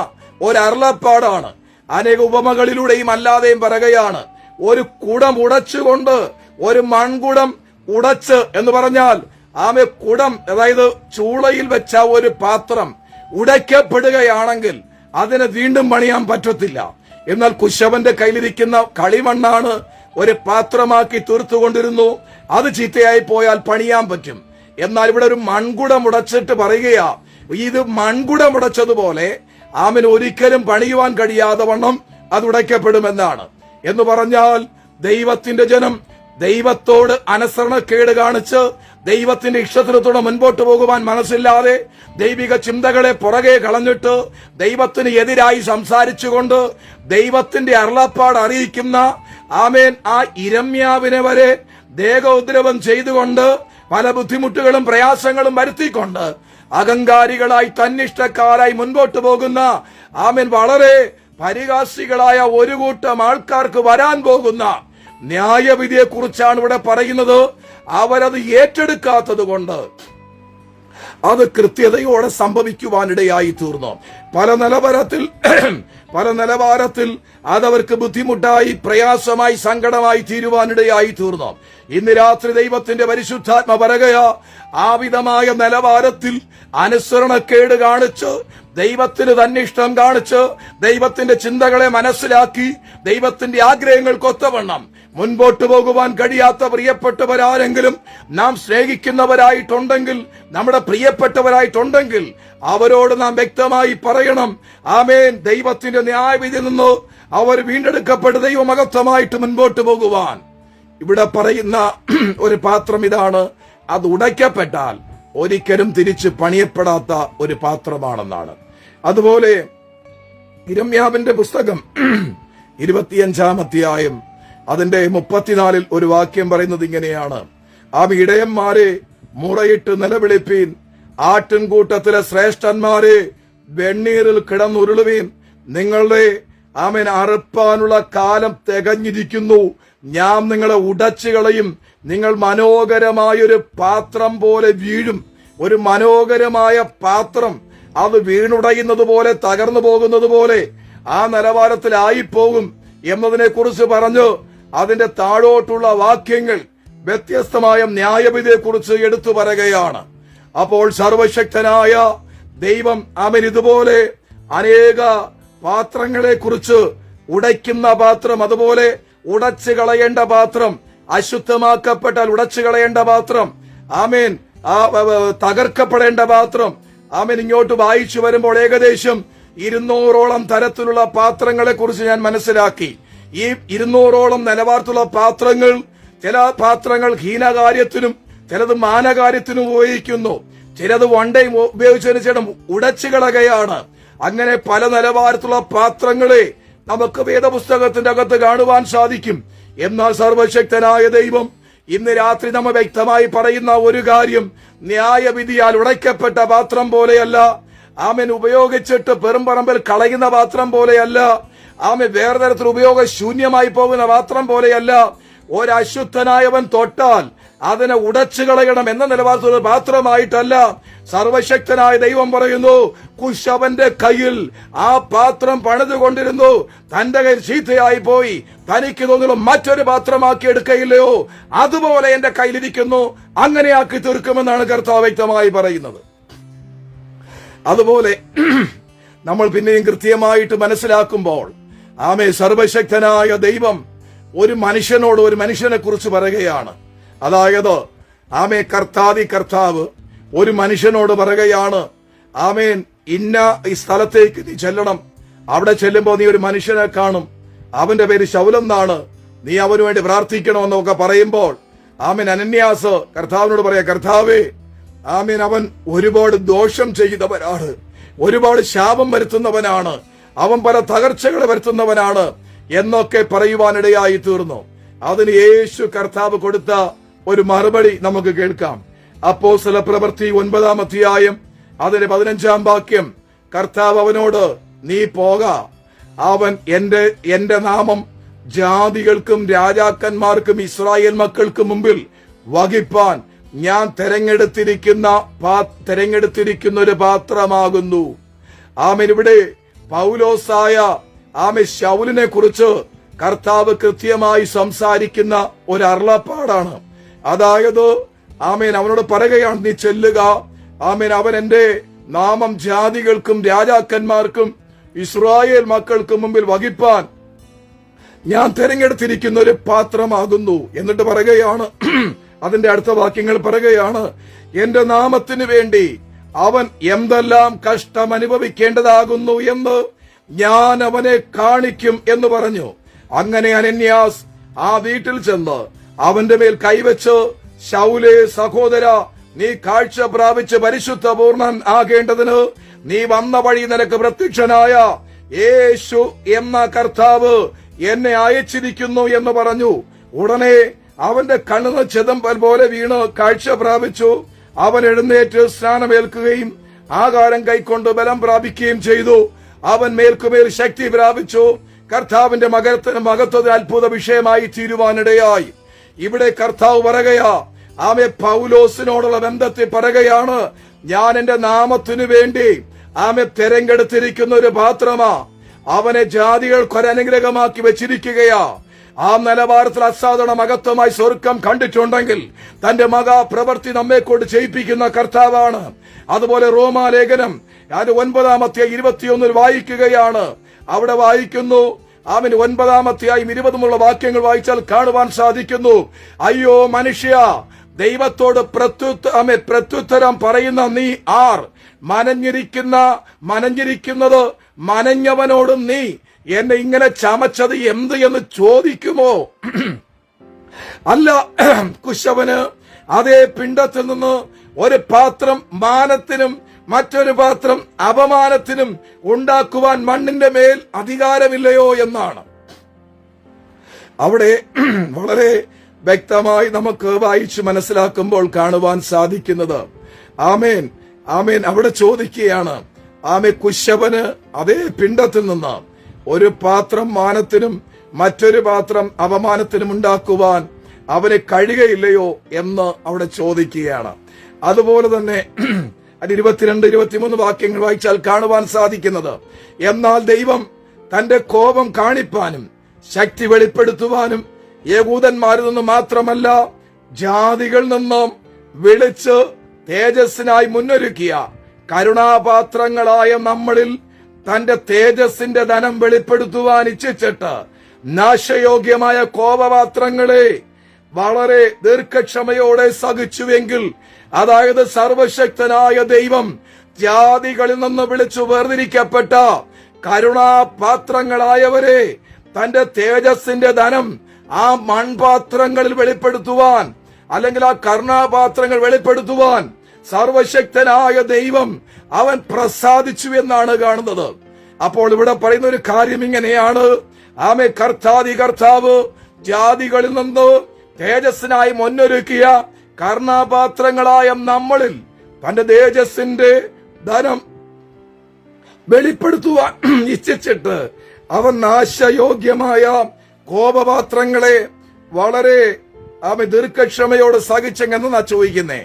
ഒരു അരുളപ്പാടാണ്. അനേക ഉപമകളിലൂടെയും അല്ലാതെയും പറയുകയാണ്. ഒരു കുടം ഉടച്ചുകൊണ്ട്, ഒരു മൺകുടം ഉടച്ച് എന്ന് പറഞ്ഞാൽ കുടം, അതായത് ചൂളയിൽ വെച്ച ഒരു പാത്രം ഉടയ്ക്കപ്പെടുകയാണെങ്കിൽ അതിനെ വീണ്ടും പണിയാൻ പറ്റത്തില്ല. എന്നാൽ കുശവന്റെ കയ്യിലിരിക്കുന്ന കളിമണ്ണാണ് ഒരു പാത്രമാക്കി തീർത്തുകൊണ്ടിരുന്നു. അത് ചീത്തയായി പോയാൽ പണിയാൻ പറ്റും. എന്നാൽ ഇവിടെ ഒരു മൺകുടം ഉടച്ചിട്ട് പറയുകയാ, ഇത് മൺകുടം ഉടച്ചതുപോലെ ഒരിക്കലും പണിയുവാൻ കഴിയാതെ വണ്ണം അത് ഉടയ്ക്കപ്പെടുമെന്നാണ്. എന്ന് പറഞ്ഞാൽ ദൈവത്തിന്റെ ജനം ദൈവത്തോട് അനുസരണക്കേട് കാണിച്ച് ദൈവത്തിന്റെ ഇഷ്ടത്തിനത്തോടെ മുൻപോട്ട് പോകുവാൻ മനസ്സില്ലാതെ ദൈവിക ചിന്തകളെ പുറകെ കളഞ്ഞിട്ട് ദൈവത്തിന് എതിരായി സംസാരിച്ചുകൊണ്ട് ദൈവത്തിന്റെ അരുളപ്പാട് അറിയിക്കുന്ന ആ യിരെമ്യാവിനെ വരെ ദേഹോദ്രവം ചെയ്തുകൊണ്ട് പല ബുദ്ധിമുട്ടുകളും പ്രയാസങ്ങളും വരുത്തിക്കൊണ്ട് അഹങ്കാരികളായി തന്നിഷ്ടക്കാരായി മുൻപോട്ട് പോകുന്ന വളരെ പരിഹാസികളായ ഒരു കൂട്ടം ആൾക്കാർക്ക് വരാൻ പോകുന്ന ന്യായവിധിയെ കുറിച്ചാണ് ഇവിടെ പറയുന്നത്. അവരത് ഏറ്റെടുക്കാത്തത് കൊണ്ട് അത് കൃത്യതയോടെ സംഭവിക്കുവാനിടയായി തീർന്നു. പല നിലവാരത്തിൽ അതവർക്ക് ബുദ്ധിമുട്ടായി, പ്രയാസമായി, സങ്കടമായി തീരുവാനിടയായി തീർന്നു. ഇന്ന് രാത്രി ദൈവത്തിന്റെ പരിശുദ്ധാത്മ പറയുകയാ, ആ വിധമായ നിലവാരത്തിൽ അനുസരണക്കേട് കാണിച്ച്, ദൈവത്തിന് തന്നിഷ്ടം കാണിച്ച്, ദൈവത്തിന്റെ ചിന്തകളെ മനസ്സിലാക്കി, ദൈവത്തിന്റെ ആഗ്രഹങ്ങൾക്കൊത്തവണ്ണം മുൻപോട്ട് പോകുവാൻ കഴിയാത്ത പ്രിയപ്പെട്ടവരാരെങ്കിലും നാം സ്നേഹിക്കുന്നവരായിട്ടുണ്ടെങ്കിൽ, നമ്മുടെ പ്രിയപ്പെട്ടവരായിട്ടുണ്ടെങ്കിൽ അവരോട് നാം വ്യക്തമായി പറയണം, ആമേൻ, ദൈവത്തിന്റെ ന്യായവിധിയിൽ നിന്ന് അവർ വീണ്ടെടുക്കപ്പെട്ട് ദൈവമഹത്വമായിട്ട് മുൻപോട്ട് പോകുവാൻ. ഇവിടെ പറയുന്ന ഒരു പാത്രം ഇതാണ്, അത് ഉടയ്ക്കപ്പെട്ടാൽ ഒരിക്കലും തിരിച്ച് പണിയപ്പെടാത്ത ഒരു പാത്രമാണെന്നാണ്. അതുപോലെ യിരെമ്യാവിന്റെ പുസ്തകം 25-ാം അധ്യായം അതിന്റെ 34-ൽ ഒരു വാക്യം പറയുന്നത് ഇങ്ങനെയാണ്: ഇടയന്മാരെ മുറയിട്ട് നിലവിളിപ്പീൻ, ആട്ടിൻകൂട്ടത്തിലെ ശ്രേഷ്ഠന്മാരെ വെണ്ണീറിൽ കിടന്നുരുളുവീൻ. നിങ്ങളുടെ അറുപ്പാനുള്ള കാലം തികഞ്ഞിരിക്കുന്നു. ഞാൻ നിങ്ങളെ ഉടച്ചു കളയും. നിങ്ങൾ മനോഹരമായൊരു പാത്രം പോലെ വീഴും. ഒരു മനോഹരമായ പാത്രം അത് വീണുടയുന്നത് പോലെ, തകർന്നു പോകുന്നത് പോലെ ആ നിലവാരത്തിലായിപ്പോകും എന്നതിനെ കുറിച്ച് പറഞ്ഞു. അതിന്റെ താഴോട്ടുള്ള വാക്യങ്ങൾ വ്യത്യസ്തമായ ന്യായവിധിയെ കുറിച്ച് എടുത്തു പറയുകയാണ്. അപ്പോൾ സർവശക്തനായ ദൈവം ഇതുപോലെ അനേക പാത്രങ്ങളെ കുറിച്ച്, ഉടയ്ക്കുന്ന പാത്രം, അതുപോലെ ഉടച്ചു കളയേണ്ട പാത്രം, അശുദ്ധമാക്കപ്പെട്ടാൽ ഉടച്ചു കളയേണ്ട പാത്രം, ആമേൻ, തകർക്കപ്പെടേണ്ട പാത്രം, ആമേൻ, ഇങ്ങോട്ട് വായിച്ചു വരുമ്പോൾ ഏകദേശം 200ഓളം തരത്തിലുള്ള പാത്രങ്ങളെ കുറിച്ച് ഞാൻ മനസ്സിലാക്കി. ഈ 200ഓളം നിലവാരത്തിലുള്ള പാത്രങ്ങൾ, ചില പാത്രങ്ങൾ ഹീനകാര്യത്തിനും ചിലത് മാനകാര്യത്തിനും ഉപയോഗിക്കുന്നു, ചിലത് വണ്ടയും ഉപയോഗിച്ചതിന് ശേഷം ഉടച്ചു കളകയാണ്. അങ്ങനെ പല നിലവാരത്തിലുള്ള പാത്രങ്ങളെ നമുക്ക് വേദപുസ്തകത്തിന്റെ അകത്ത് കാണുവാൻ സാധിക്കും. എന്നാൽ സർവശക്തനായ ദൈവം ഇന്ന് രാത്രി നമ്മ വ്യക്തമായി പറയുന്ന ഒരു കാര്യം, ന്യായവിധിയാൽ ഉടയ്ക്കപ്പെട്ട പാത്രം പോലെയല്ല, ആമൻ, ഉപയോഗിച്ചിട്ട് പെരുമ്പറമ്പിൽ കളയുന്ന പാത്രം പോലെയല്ല, ആമൻ, വേറെ തരത്തിൽ ഉപയോഗശൂന്യമായി പോകുന്ന പാത്രം പോലെയല്ല. ഒരശുദ്ധനായവൻ തൊട്ടാൽ അതിനെ ഉടച്ചു കളയണം എന്ന നിലവാരത്തിലുള്ള പാത്രമായിട്ടല്ല. സർവശക്തനായ ദൈവം പറയുന്നു, കുശവന്റെ കയ്യിൽ ആ പാത്രം പണിതുകൊണ്ടിരുന്നു, തന്റെ കയ്യിൽ ചീത്തയായി പോയി, തനിക്ക് തോന്നുന്നു മറ്റൊരു പാത്രമാക്കി എടുക്കയില്ലയോ, അതുപോലെ എന്റെ കയ്യിലിരിക്കുന്നു, അങ്ങനെയാക്കി തീർക്കുമെന്നാണ് കർത്താവ് വ്യക്തമായി പറയുന്നത്. അതുപോലെ നമ്മൾ പിന്നെയും കൃത്യമായിട്ട് മനസ്സിലാക്കുമ്പോൾ, സർവശക്തനായ ദൈവം ഒരു മനുഷ്യനോട്, ഒരു മനുഷ്യനെ കുറിച്ച് പറയുകയാണ്. അതായത് കർത്താവ് ഒരു മനുഷ്യനോട് പറയുകയാണ്, ആമേൻ, ഇന്ന ഈ സ്ഥലത്തേക്ക് നീ ചെല്ലണം. അവിടെ ചെല്ലുമ്പോൾ നീ ഒരു മനുഷ്യനെ കാണും, അവന്റെ പേര് ശൗലെന്നാണ്, നീ അവന് വേണ്ടി പ്രാർത്ഥിക്കണമെന്നൊക്കെ പറയുമ്പോൾ അനന്യാസ് കർത്താവിനോട് പറയാ, കർത്താവേ, അവൻ ഒരുപാട് ദോഷം ചെയ്തവനാണ്, ഒരുപാട് ശാപം വരുത്തുന്നവനാണ്, അവൻ പല തകർച്ചകൾ വരുത്തുന്നവനാണ് എന്നൊക്കെ പറയുവാനിടയായി തീർന്നു. അതിന് യേശു കർത്താവ് കൊടുത്ത ഒരു മറുപടി നമുക്ക് കേൾക്കാം. അപ്പോസ്തല പ്രവൃത്തി 9-ാം അധ്യായം അതിന്റെ 15-ാം വാക്യം, കർത്താവ് അവനോട്, നീ പോക, അവൻ എന്റെ നാമം ജാതികൾക്കും രാജാക്കന്മാർക്കും ഇസ്രായേൽ മക്കൾക്ക് മുമ്പിൽ വഹിപ്പാൻ ഞാൻ തെരഞ്ഞെടുത്തിരിക്കുന്ന ഒരു പാത്രമാകുന്നു. ഇവിടെ പൗലോസായ ശൗലിനെ കുറിച്ച് കർത്താവ് കൃത്യമായി സംസാരിക്കുന്ന ഒരു അരുളപ്പാടാണ്. അതായത് അവനോട് പറയുകയാണ്, നീ ചെല്ലുക, അവൻ എന്റെ നാമം ജാതികൾക്കും രാജാക്കന്മാർക്കും ഇസ്രായേൽ മക്കൾക്ക് മുമ്പിൽ വഹിപ്പാൻ ഞാൻ തെരഞ്ഞെടുത്തിരിക്കുന്ന ഒരു പാത്രമാകുന്നു. എന്നിട്ട് പറയുകയാണ്, അതിന്റെ അടുത്ത വാക്യങ്ങൾ പറയുകയാണ്, എന്റെ നാമത്തിന് വേണ്ടി അവൻ എന്തെല്ലാം കഷ്ടം അനുഭവിക്കേണ്ടതാകുന്നു എന്ന് ഞാൻ അവനെ കാണിക്കും എന്ന് പറഞ്ഞു. അങ്ങനെ അനന്യാസ് ആ വീട്ടിൽ ചെന്ന് അവന്റെ മേൽ കൈവച്ച്, ശൗലേ, സഹോദര, നീ കാഴ്ച പ്രാപിച്ച് പരിശുദ്ധ പൂർണ്ണൻ ആകേണ്ടതിന് നീ വന്ന വഴി നിനക്ക് പ്രത്യക്ഷനായ യേശു എന്ന കർത്താവ് എന്നെ അയച്ചിരിക്കുന്നു എന്ന് പറഞ്ഞു. ഉടനെ അവന്റെ കണ്ണിന് ചെതമ്പൽ പോലെ വീണ് കാഴ്ച പ്രാപിച്ചു. അവൻ എഴുന്നേറ്റ് സ്നാനമേൽക്കുകയും ആഹാരം കൈക്കൊണ്ട് ബലം പ്രാപിക്കുകയും ചെയ്തു. അവൻ മേൽക്കുമേൽ ശക്തി പ്രാപിച്ചു. കർത്താവിന്റെ മഹത്വത്തിന് അത്ഭുത വിഷയമായി തീരുവാനിടയായി. ഇവിടെ കർത്താവ് പറയുകയാ, പൗലോസിനോടുള്ള ബന്ധത്തിൽ പറയുകയാണ്, ഞാൻ എന്റെ നാമത്തിനു വേണ്ടി തെരഞ്ഞെടുത്തിരിക്കുന്ന ഒരു പാത്രമാ, അവനെ ജാതികൾക്കൊരനുഗ്രഹമാക്കി വെച്ചിരിക്കുകയാ. ആ നിലവാരത്തിൽ അസാധാരണ മഹത്വമായി സ്വർഗം കണ്ടിട്ടുണ്ടെങ്കിൽ തന്റെ മഹാപ്രവൃത്തി നമ്മെ കൊണ്ട് ചെയ്യിപ്പിക്കുന്ന കർത്താവാണ്. അതുപോലെ റോമാലേഖനം 9-ാം അധ്യായം 21 വായിക്കുകയാണ്. അവിടെ വായിക്കുന്നു, ആമേൻ 9-ാം 20 വാക്യങ്ങൾ വായിച്ചാൽ കാണുവാൻ സാധിക്കുന്നു. അയ്യോ മനുഷ്യ, ദൈവത്തോട് പ്രത്യുത്തരം പറയുന്ന നീ ആർ? മനഞ്ഞിരിക്കുന്നത് മനഞ്ഞവനോടും നീ എന്നെ ഇങ്ങനെ ചമച്ചത് എന്ത് എന്ന് ചോദിക്കുമോ? അല്ല, കുശവന് അതേ പിണ്ടത്തിൽ നിന്ന് ഒരു പാത്രം മാനത്തിനും മറ്റൊരു പാത്രം അപമാനത്തിനും ഉണ്ടാക്കുവാൻ മണ്ണിന്റെ മേൽ അധികാരമില്ലയോ എന്നാണ് അവിടെ വളരെ വ്യക്തമായി നമുക്ക് വായിച്ചു മനസ്സിലാക്കുമ്പോൾ കാണുവാൻ സാധിക്കുന്നത്. ആമേൻ, ആമേൻ. അവിടെ ചോദിക്കുകയാണ്, കുശവന് അതേ പിണ്ടത്തിൽ നിന്ന് ഒരു പാത്രം മാനത്തിനും മറ്റൊരു പാത്രം അപമാനത്തിനും ഉണ്ടാക്കുവാൻ അവന് കഴിയുകയില്ലയോ എന്ന് അവിടെ ചോദിക്കുകയാണ്. അതുപോലെ തന്നെ 22-23 വാക്യങ്ങൾ വായിച്ചാൽ കാണുവാൻ സാധിക്കുന്നത്, എന്നാൽ ദൈവം തന്റെ കോപം കാണിപ്പാനും ശക്തി വെളിപ്പെടുത്തുവാനും യഹൂദന്മാരിൽ നിന്ന് മാത്രമല്ല ജാതികളിൽ നിന്നും വിളിച്ച് തേജസ്സിനായി മുന്നൊരുക്കിയ കരുണാപാത്രങ്ങളായ നമ്മളിൽ തന്റെ തേജസ്സിന്റെ ധനം വെളിപ്പെടുത്തുവാൻ ഇച്ഛിച്ചിട്ട് നാശയോഗ്യമായ കോപപാത്രങ്ങളെ വളരെ ദീർഘക്ഷമയോടെ സഹിച്ചുവെങ്കിൽ, അതായത് സർവശക്തനായ ദൈവം ജാതികളിൽ നിന്ന് വിളിച്ചു വേർതിരിക്കപ്പെട്ട കരുണാപാത്രങ്ങളായവരെ തന്റെ തേജസ്സിന്റെ ധനം ആ മൺപാത്രങ്ങളിൽ വെളിപ്പെടുത്തുവാൻ, അല്ലെങ്കിൽ ആ കരുണാപാത്രങ്ങൾ വെളിപ്പെടുത്തുവാൻ സർവശക്തനായ ദൈവം അവൻ പ്രസാദിച്ചു എന്നാണ് കാണുന്നത്. അപ്പോൾ ഇവിടെ പറയുന്ന ഒരു കാര്യം ഇങ്ങനെയാണ്, കർത്താവ് ജാതികളിൽ നിന്ന് തേജസ്സിനായി മുന്നൊരുക്കിയ കർണാപാത്രങ്ങളായ നമ്മളിൽ തന്റെ തേജസ്സിന്റെ ധനം വെളിപ്പെടുത്തുവാൻ ഇച്ഛിച്ചിട്ട് അവൻ നാശയോഗ്യമായ കോപപാത്രങ്ങളെ വളരെ ദീർഘക്ഷമയോട് സഹിച്ചെന്നാ ചോദിക്കുന്നേ.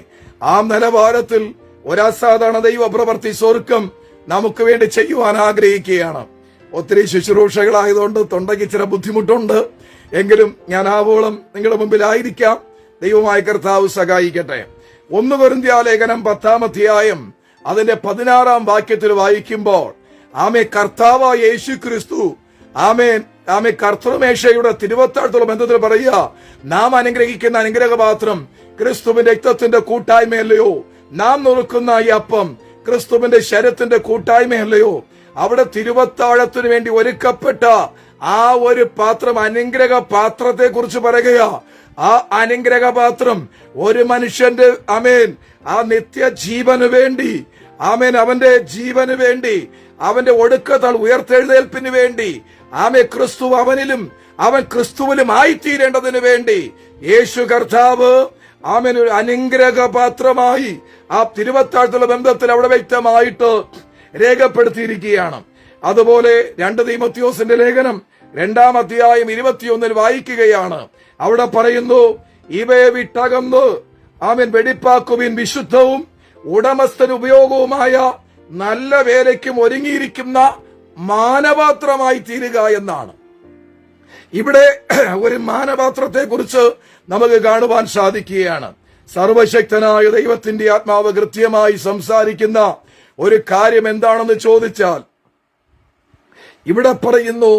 ആ നിലവാരത്തിൽ ഒരസാധാരണ ദൈവപ്രവർത്തി സ്വർഗം നമുക്ക് വേണ്ടി ചെയ്യുവാൻ ആഗ്രഹിക്കുകയാണ്. ഒത്തിരി ശുശ്രൂഷകളായതുകൊണ്ട് തൊണ്ടയ്ക്ക് ചില ബുദ്ധിമുട്ടുണ്ട്, എങ്കിലും ഞാൻ ആവോളം നിങ്ങളുടെ മുമ്പിലായിരിക്കാം. ദൈവമായ കർത്താവ് സഹായിക്കട്ടെ. 1 കൊരിന്ത്യലേഖനം 10-ാം അധ്യായം അതിന്റെ 16-ാം വാക്യത്തിൽ വായിക്കുമ്പോൾ കർത്താവായ യേശു ക്രിസ്തു കർത്തൃമേശയുടെ തിരുവത്താഴത്തുള്ള ബന്ധത്തിൽ പറയുക, നാം അനുഗ്രഹിക്കുന്ന അനുഗ്രഹപാത്രം ക്രിസ്തുവിന്റെ രക്തത്തിന്റെ കൂട്ടായ്മയല്ലയോ? നാം നുറുക്കുന്ന ഈ അപ്പം ക്രിസ്തുവിന്റെ ശരീരത്തിന്റെ കൂട്ടായ്മയല്ലയോ? അവിടെ തിരുവത്താഴത്തിനു വേണ്ടി ഒരുക്കപ്പെട്ട ആ ഒരു പാത്രം, അനുഗ്രഹ പാത്രത്തെ കുറിച്ച് പറയുക. ആ അനുഗ്രഹപാത്രം ഒരു മനുഷ്യന്റെ ആ നിത്യജീവന് വേണ്ടി, അവന്റെ ജീവന് വേണ്ടി, അവന്റെ ഒടുക്കത്താൽ ഉയർത്തെഴുന്നേൽപ്പിന് വേണ്ടി, ക്രിസ്തു അവനിലും അവൻ ക്രിസ്തുവിലും ആയിത്തീരേണ്ടതിന് വേണ്ടി യേശു കർത്താവ് ഒരു അനുഗ്രഹപാത്രമായി ആ തിരുവത്താഴത്തുള്ള ബന്ധത്തിൽ അവിടെ വ്യക്തമായിട്ട് രേഖപ്പെടുത്തിയിരിക്കുകയാണ്. അതുപോലെ 2 തീമോഥെയോസിന്റെ ലേഖനം 2-ാം അധ്യായം 21 വായിക്കുകയാണ്. അവിടെ പറയുന്നു, ഇവയെ വിട്ടകന്ന് വെടിപ്പാക്കുവിൻ, വിശുദ്ധവും ഉടമസ്ഥന് ഉപയോഗവുമായ നല്ല വേലയ്ക്കും ഒരുങ്ങിയിരിക്കുന്ന മാനപാത്രമായി തീരുക എന്നാണ്. ഇവിടെ ഒരു മാനപാത്രത്തെ കുറിച്ച് നമുക്ക് കാണുവാൻ സാധിക്കുകയാണ്. സർവശക്തനായ ദൈവത്തിന്റെ ആത്മാവ് കൃത്യമായി സംസാരിക്കുന്ന ഒരു കാര്യം എന്താണെന്ന് ചോദിച്ചാൽ, ഇവിടെ പറയുന്നു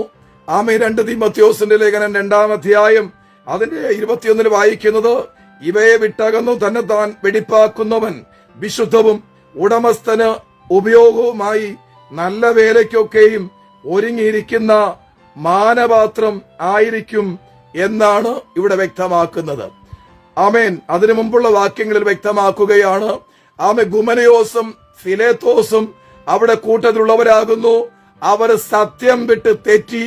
2 തീമോഥെയോസിന്റെ ലേഖനം 2-ാം അധ്യായം അതിന്റെ 21 വായിക്കുന്നത്, ഇവയെ വിട്ടകന്നു തന്നെത്താൻ വെടിപ്പാക്കുന്നവൻ വിശുദ്ധവും ഉടമസ്ഥന് ഉപയോഗവുമായി നല്ല വേലയ്ക്കൊക്കെയും ഒരുങ്ങിയിരിക്കുന്ന മാനപാത്രം ആയിരിക്കും എന്നാണ് ഇവിടെ വ്യക്തമാക്കുന്നത്. അതിനു മുമ്പുള്ള വാക്യങ്ങളിൽ വ്യക്തമാക്കുകയാണ്, ഗുമനയോസും ഫിലേത്തോസും അവിടെ കൂട്ടത്തിലുള്ളവരാകുന്നു. അവർ സത്യം വിട്ട് തെറ്റി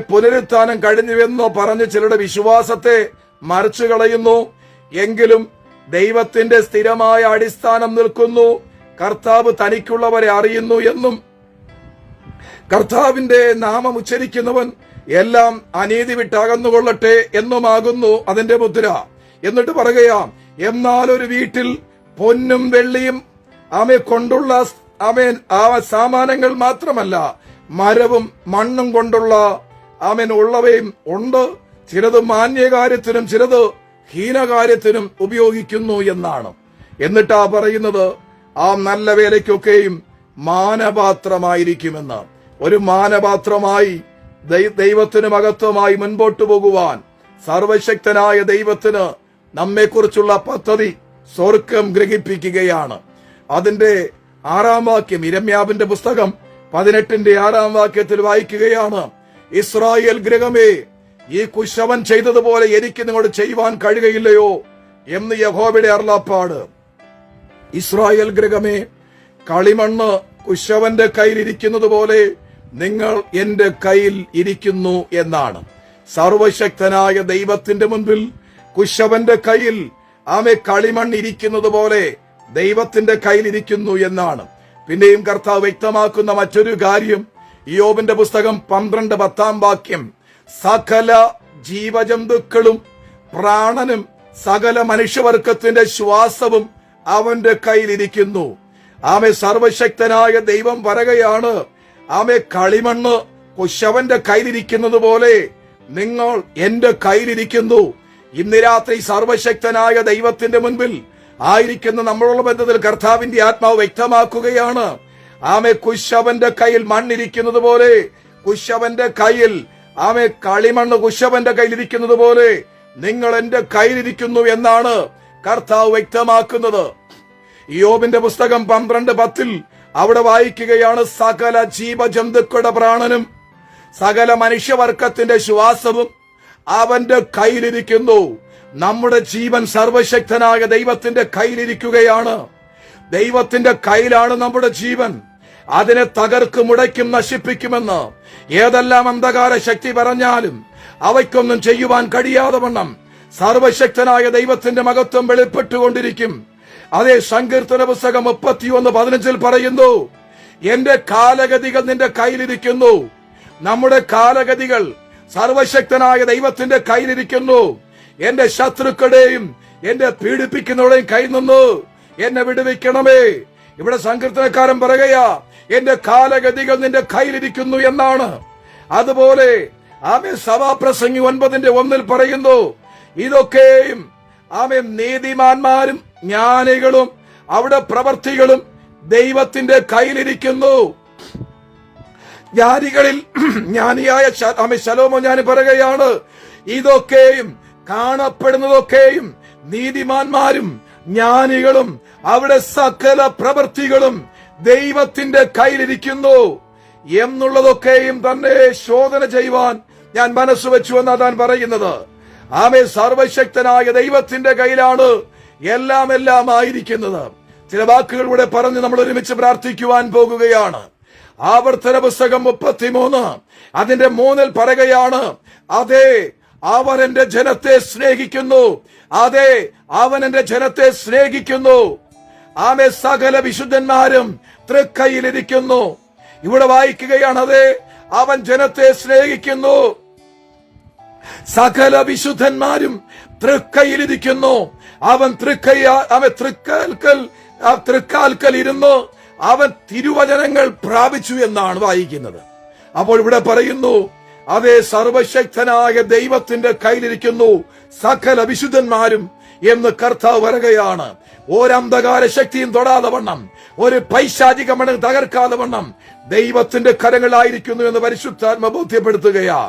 പുനരുത്ഥാനം കഴിഞ്ഞുവെന്നോ പറഞ്ഞ് ചിലരുടെ വിശ്വാസത്തെ മറിച്ചു കളയുന്നു. എങ്കിലും ദൈവത്തിന്റെ സ്ഥിരമായ അടിസ്ഥാനം നിൽക്കുന്നു. കർത്താവ് തനിക്കുള്ളവരെ അറിയുന്നു എന്നും കർത്താവിന്റെ നാമം ഉച്ചരിക്കുന്നവൻ എല്ലാം അനീതി വിട്ടകന്നുകൊള്ളട്ടെ എന്നുമാകുന്നു അതിന്റെ മുദ്ര. എന്നിട്ട് പറയുകയാ, എന്നാൽ ഒരു വീട്ടിൽ പൊന്നും വെള്ളിയും കൊണ്ടുള്ള സാമാനങ്ങൾ മാത്രമല്ല, മരവും മണ്ണും കൊണ്ടുള്ള ഉള്ളവയും ഉണ്ട്. ചിലത് മാന്യകാര്യത്തിനും ചിലത് ഹീനകാര്യത്തിനും ഉപയോഗിക്കുന്നു എന്നാണ്. എന്നിട്ടാ പറയുന്നത്, നല്ല വേലയ്ക്കൊക്കെയും മാനപാത്രമായിരിക്കുമെന്ന്. ഒരു മാനപാത്രമായി ദൈവത്തിന് മഹത്വമായി മുൻപോട്ടു പോകുവാൻ സർവശക്തനായ ദൈവത്തിന് നമ്മെക്കുറിച്ചുള്ള പദ്ധതി സ്വർഗം ഗ്രഹിപ്പിക്കുകയാണ്. അതിന്റെ 6-ാം വാക്യം യിരെമ്യാവിന്റെ പുസ്തകം 18-ന്റെ 6-ാം വാക്യത്തിൽ വായിക്കുകയാണ്. ഇസ്രായേൽ ഗൃഹമേ, ഈ കുശവൻ ചെയ്തതുപോലെ എനിക്ക് നിങ്ങളോട് ചെയ്യുവാൻ കഴിയുകയില്ലയോ എന്ന് യഹോവയുടെ അരുളപ്പാട്. ഇസ്രായേൽ ഗൃഹമേ, കളിമണ്ണ് കുശവന്റെ കയ്യിൽ ഇരിക്കുന്നത് പോലെ നിങ്ങൾ എന്റെ കയ്യിൽ ഇരിക്കുന്നു എന്നാണ്. സർവശക്തനായ ദൈവത്തിന്റെ മുൻപിൽ കുശവന്റെ കയ്യിൽ കളിമണ്ണ് ഇരിക്കുന്നത് പോലെ ദൈവത്തിന്റെ കയ്യിലിരിക്കുന്നു എന്നാണ്. പിന്നെയും കർത്താവ് വ്യക്തമാക്കുന്ന മറ്റൊരു കാര്യം ഇയ്യോബിന്റെ പുസ്തകം 12-10 വാക്യം, സകല ജീവജന്തുക്കളും പ്രാണനും സകല മനുഷ്യവർഗത്തിന്റെ ശ്വാസവും അവന്റെ കയ്യിലിരിക്കുന്നു. സർവശക്തനായ ദൈവം പറയുകയാണ്, കളിമണ്ണ് കുശവന്റെ കയ്യിലിരിക്കുന്നത് പോലെ നിങ്ങൾ എന്റെ കയ്യിലിരിക്കുന്നു. ഇന്ന് രാത്രി സർവശക്തനായ ദൈവത്തിന്റെ മുൻപിൽ ആയിരിക്കുന്ന നമ്മളുള്ള ബന്ധത്തിൽ കർത്താവിന്റെ ആത്മാവ് വ്യക്തമാക്കുകയാണ്. കുശവന്റെ കയ്യിൽ മണ്ണിരിക്കുന്നത് പോലെ, കുശവന്റെ കയ്യിൽ കളിമണ്ണ് കുശവന്റെ കയ്യിലിരിക്കുന്നത് പോലെ നിങ്ങൾ എന്റെ കയ്യിലിരിക്കുന്നു എന്നാണ് കർത്താവ് വ്യക്തമാക്കുന്നത്. ഇയ്യോബിന്റെ പുസ്തകം 12:10 അവിടെ വായിക്കുകയാണ്, സകല ജീവജന്തുക്കളുടെ പ്രാണനും സകല മനുഷ്യവർഗത്തിന്റെ ശ്വാസവും അവന്റെ കയ്യിലിരിക്കുന്നു. നമ്മുടെ ജീവൻ സർവശക്തനായ ദൈവത്തിന്റെ കയ്യിലിരിക്കുകയാണ്. ദൈവത്തിന്റെ കയ്യിലാണ് നമ്മുടെ ജീവൻ. അതിനെ തകർക്കും, ഉടയ്ക്കും, നശിപ്പിക്കുമെന്ന് ഏതെല്ലാം അന്ധകാര ശക്തി പറഞ്ഞാലും അവയ്ക്കൊന്നും ചെയ്യുവാൻ കഴിയാതെ വണ്ണം സർവശക്തനായ ദൈവത്തിന്റെ മഹത്വം വെളിപ്പെട്ടുകൊണ്ടിരിക്കും. അതേ സങ്കീർത്തന പുസ്തകം 31:15 പറയുന്നു, എന്റെ കാലഗതികൾ നിന്റെ കയ്യിലിരിക്കുന്നു. നമ്മുടെ കാലഗതികൾ സർവശക്തനായ ദൈവത്തിന്റെ കയ്യിലിരിക്കുന്നു. എന്റെ ശത്രുക്കളുടെയും എന്റെ പീഡിപ്പിക്കുന്നവരുടെയും കയ്യിൽ നിന്ന് എന്നെ വിടുവിക്കണമേ. ഇവിടെ സങ്കീർത്തനക്കാരൻ പറയുകയാ, എന്റെ കാലഗതികൾ നിന്റെ കയ്യിലിരിക്കുന്നു എന്നാണ്. അതുപോലെ സഭാപ്രസംഗി 9:1 പറയുന്നു, ഇതൊക്കെയും നീതിമാന്മാരും ജ്ഞാനികളും അവിടെ പ്രവർത്തികളും ദൈവത്തിന്റെ കയ്യിലിരിക്കുന്നു. ജ്ഞാനികളിൽ ജ്ഞാനിയായ ശലോമോ ഞാൻ പറയുകയാണ്, ഇതൊക്കെയും കാണപ്പെടുന്നതൊക്കെയും നീതിമാന്മാരും ജ്ഞാനികളും അവിടെ സകല പ്രവൃത്തികളും ദൈവത്തിന്റെ കയ്യിലിരിക്കുന്നു എന്നുള്ളതൊക്കെയും തന്നെ ശോധന ചെയ്യുവാൻ ഞാൻ മനസ്സുവെച്ചു എന്നാണ് താൻ പറയുന്നത്. സർവശക്തനായ ദൈവത്തിന്റെ കയ്യിലാണ് എല്ലാം ആയിരിക്കുന്നത്. ചില വാക്കുകളിലൂടെ പറഞ്ഞ് നമ്മൾ ഒരുമിച്ച് പ്രാർത്ഥിക്കുവാൻ പോകുകയാണ്. ആവർത്തന പുസ്തകം 33 അതിന്റെ 3 പറയുകയാണ്, അതെ അവൻ എന്റെ ജനത്തെ സ്നേഹിക്കുന്നു. അതെ അവൻ എന്റെ ജനത്തെ സ്നേഹിക്കുന്നു. സകല വിശുദ്ധന്മാരും തൃക്കൈയിലിരിക്കുന്നു. ഇവിടെ വായിക്കുകയാണ്, അതെ അവൻ ജനത്തെ സ്നേഹിക്കുന്നു. സകല വിശുദ്ധന്മാരും തൃക്കൈയിലിരിക്കുന്നു. അവൻ തൃക്കാൽക്കൽ ഇരുന്ന് അവൻ തിരുവചനങ്ങൾ പ്രാപിച്ചു എന്നാണ് വായിക്കുന്നത്. അപ്പോൾ ഇവിടെ പറയുന്നു, അതേ സർവശക്തനായ ദൈവത്തിന്റെ കയ്യിലിരിക്കുന്നു സകല വിശുദ്ധന്മാരും എന്ന് കർത്താവ് പറയുകയാണ്. ഒരന്ധകാര ശക്തിയും തൊടാതെ വണ്ണം, ഒരു പൈശാചിക മണ്ണ് തകർക്കാതെ വണ്ണം ദൈവത്തിന്റെ കരങ്ങളായിരിക്കുന്നു എന്ന് പരിശുദ്ധാത്മ ബോധ്യപ്പെടുത്തുകയാ.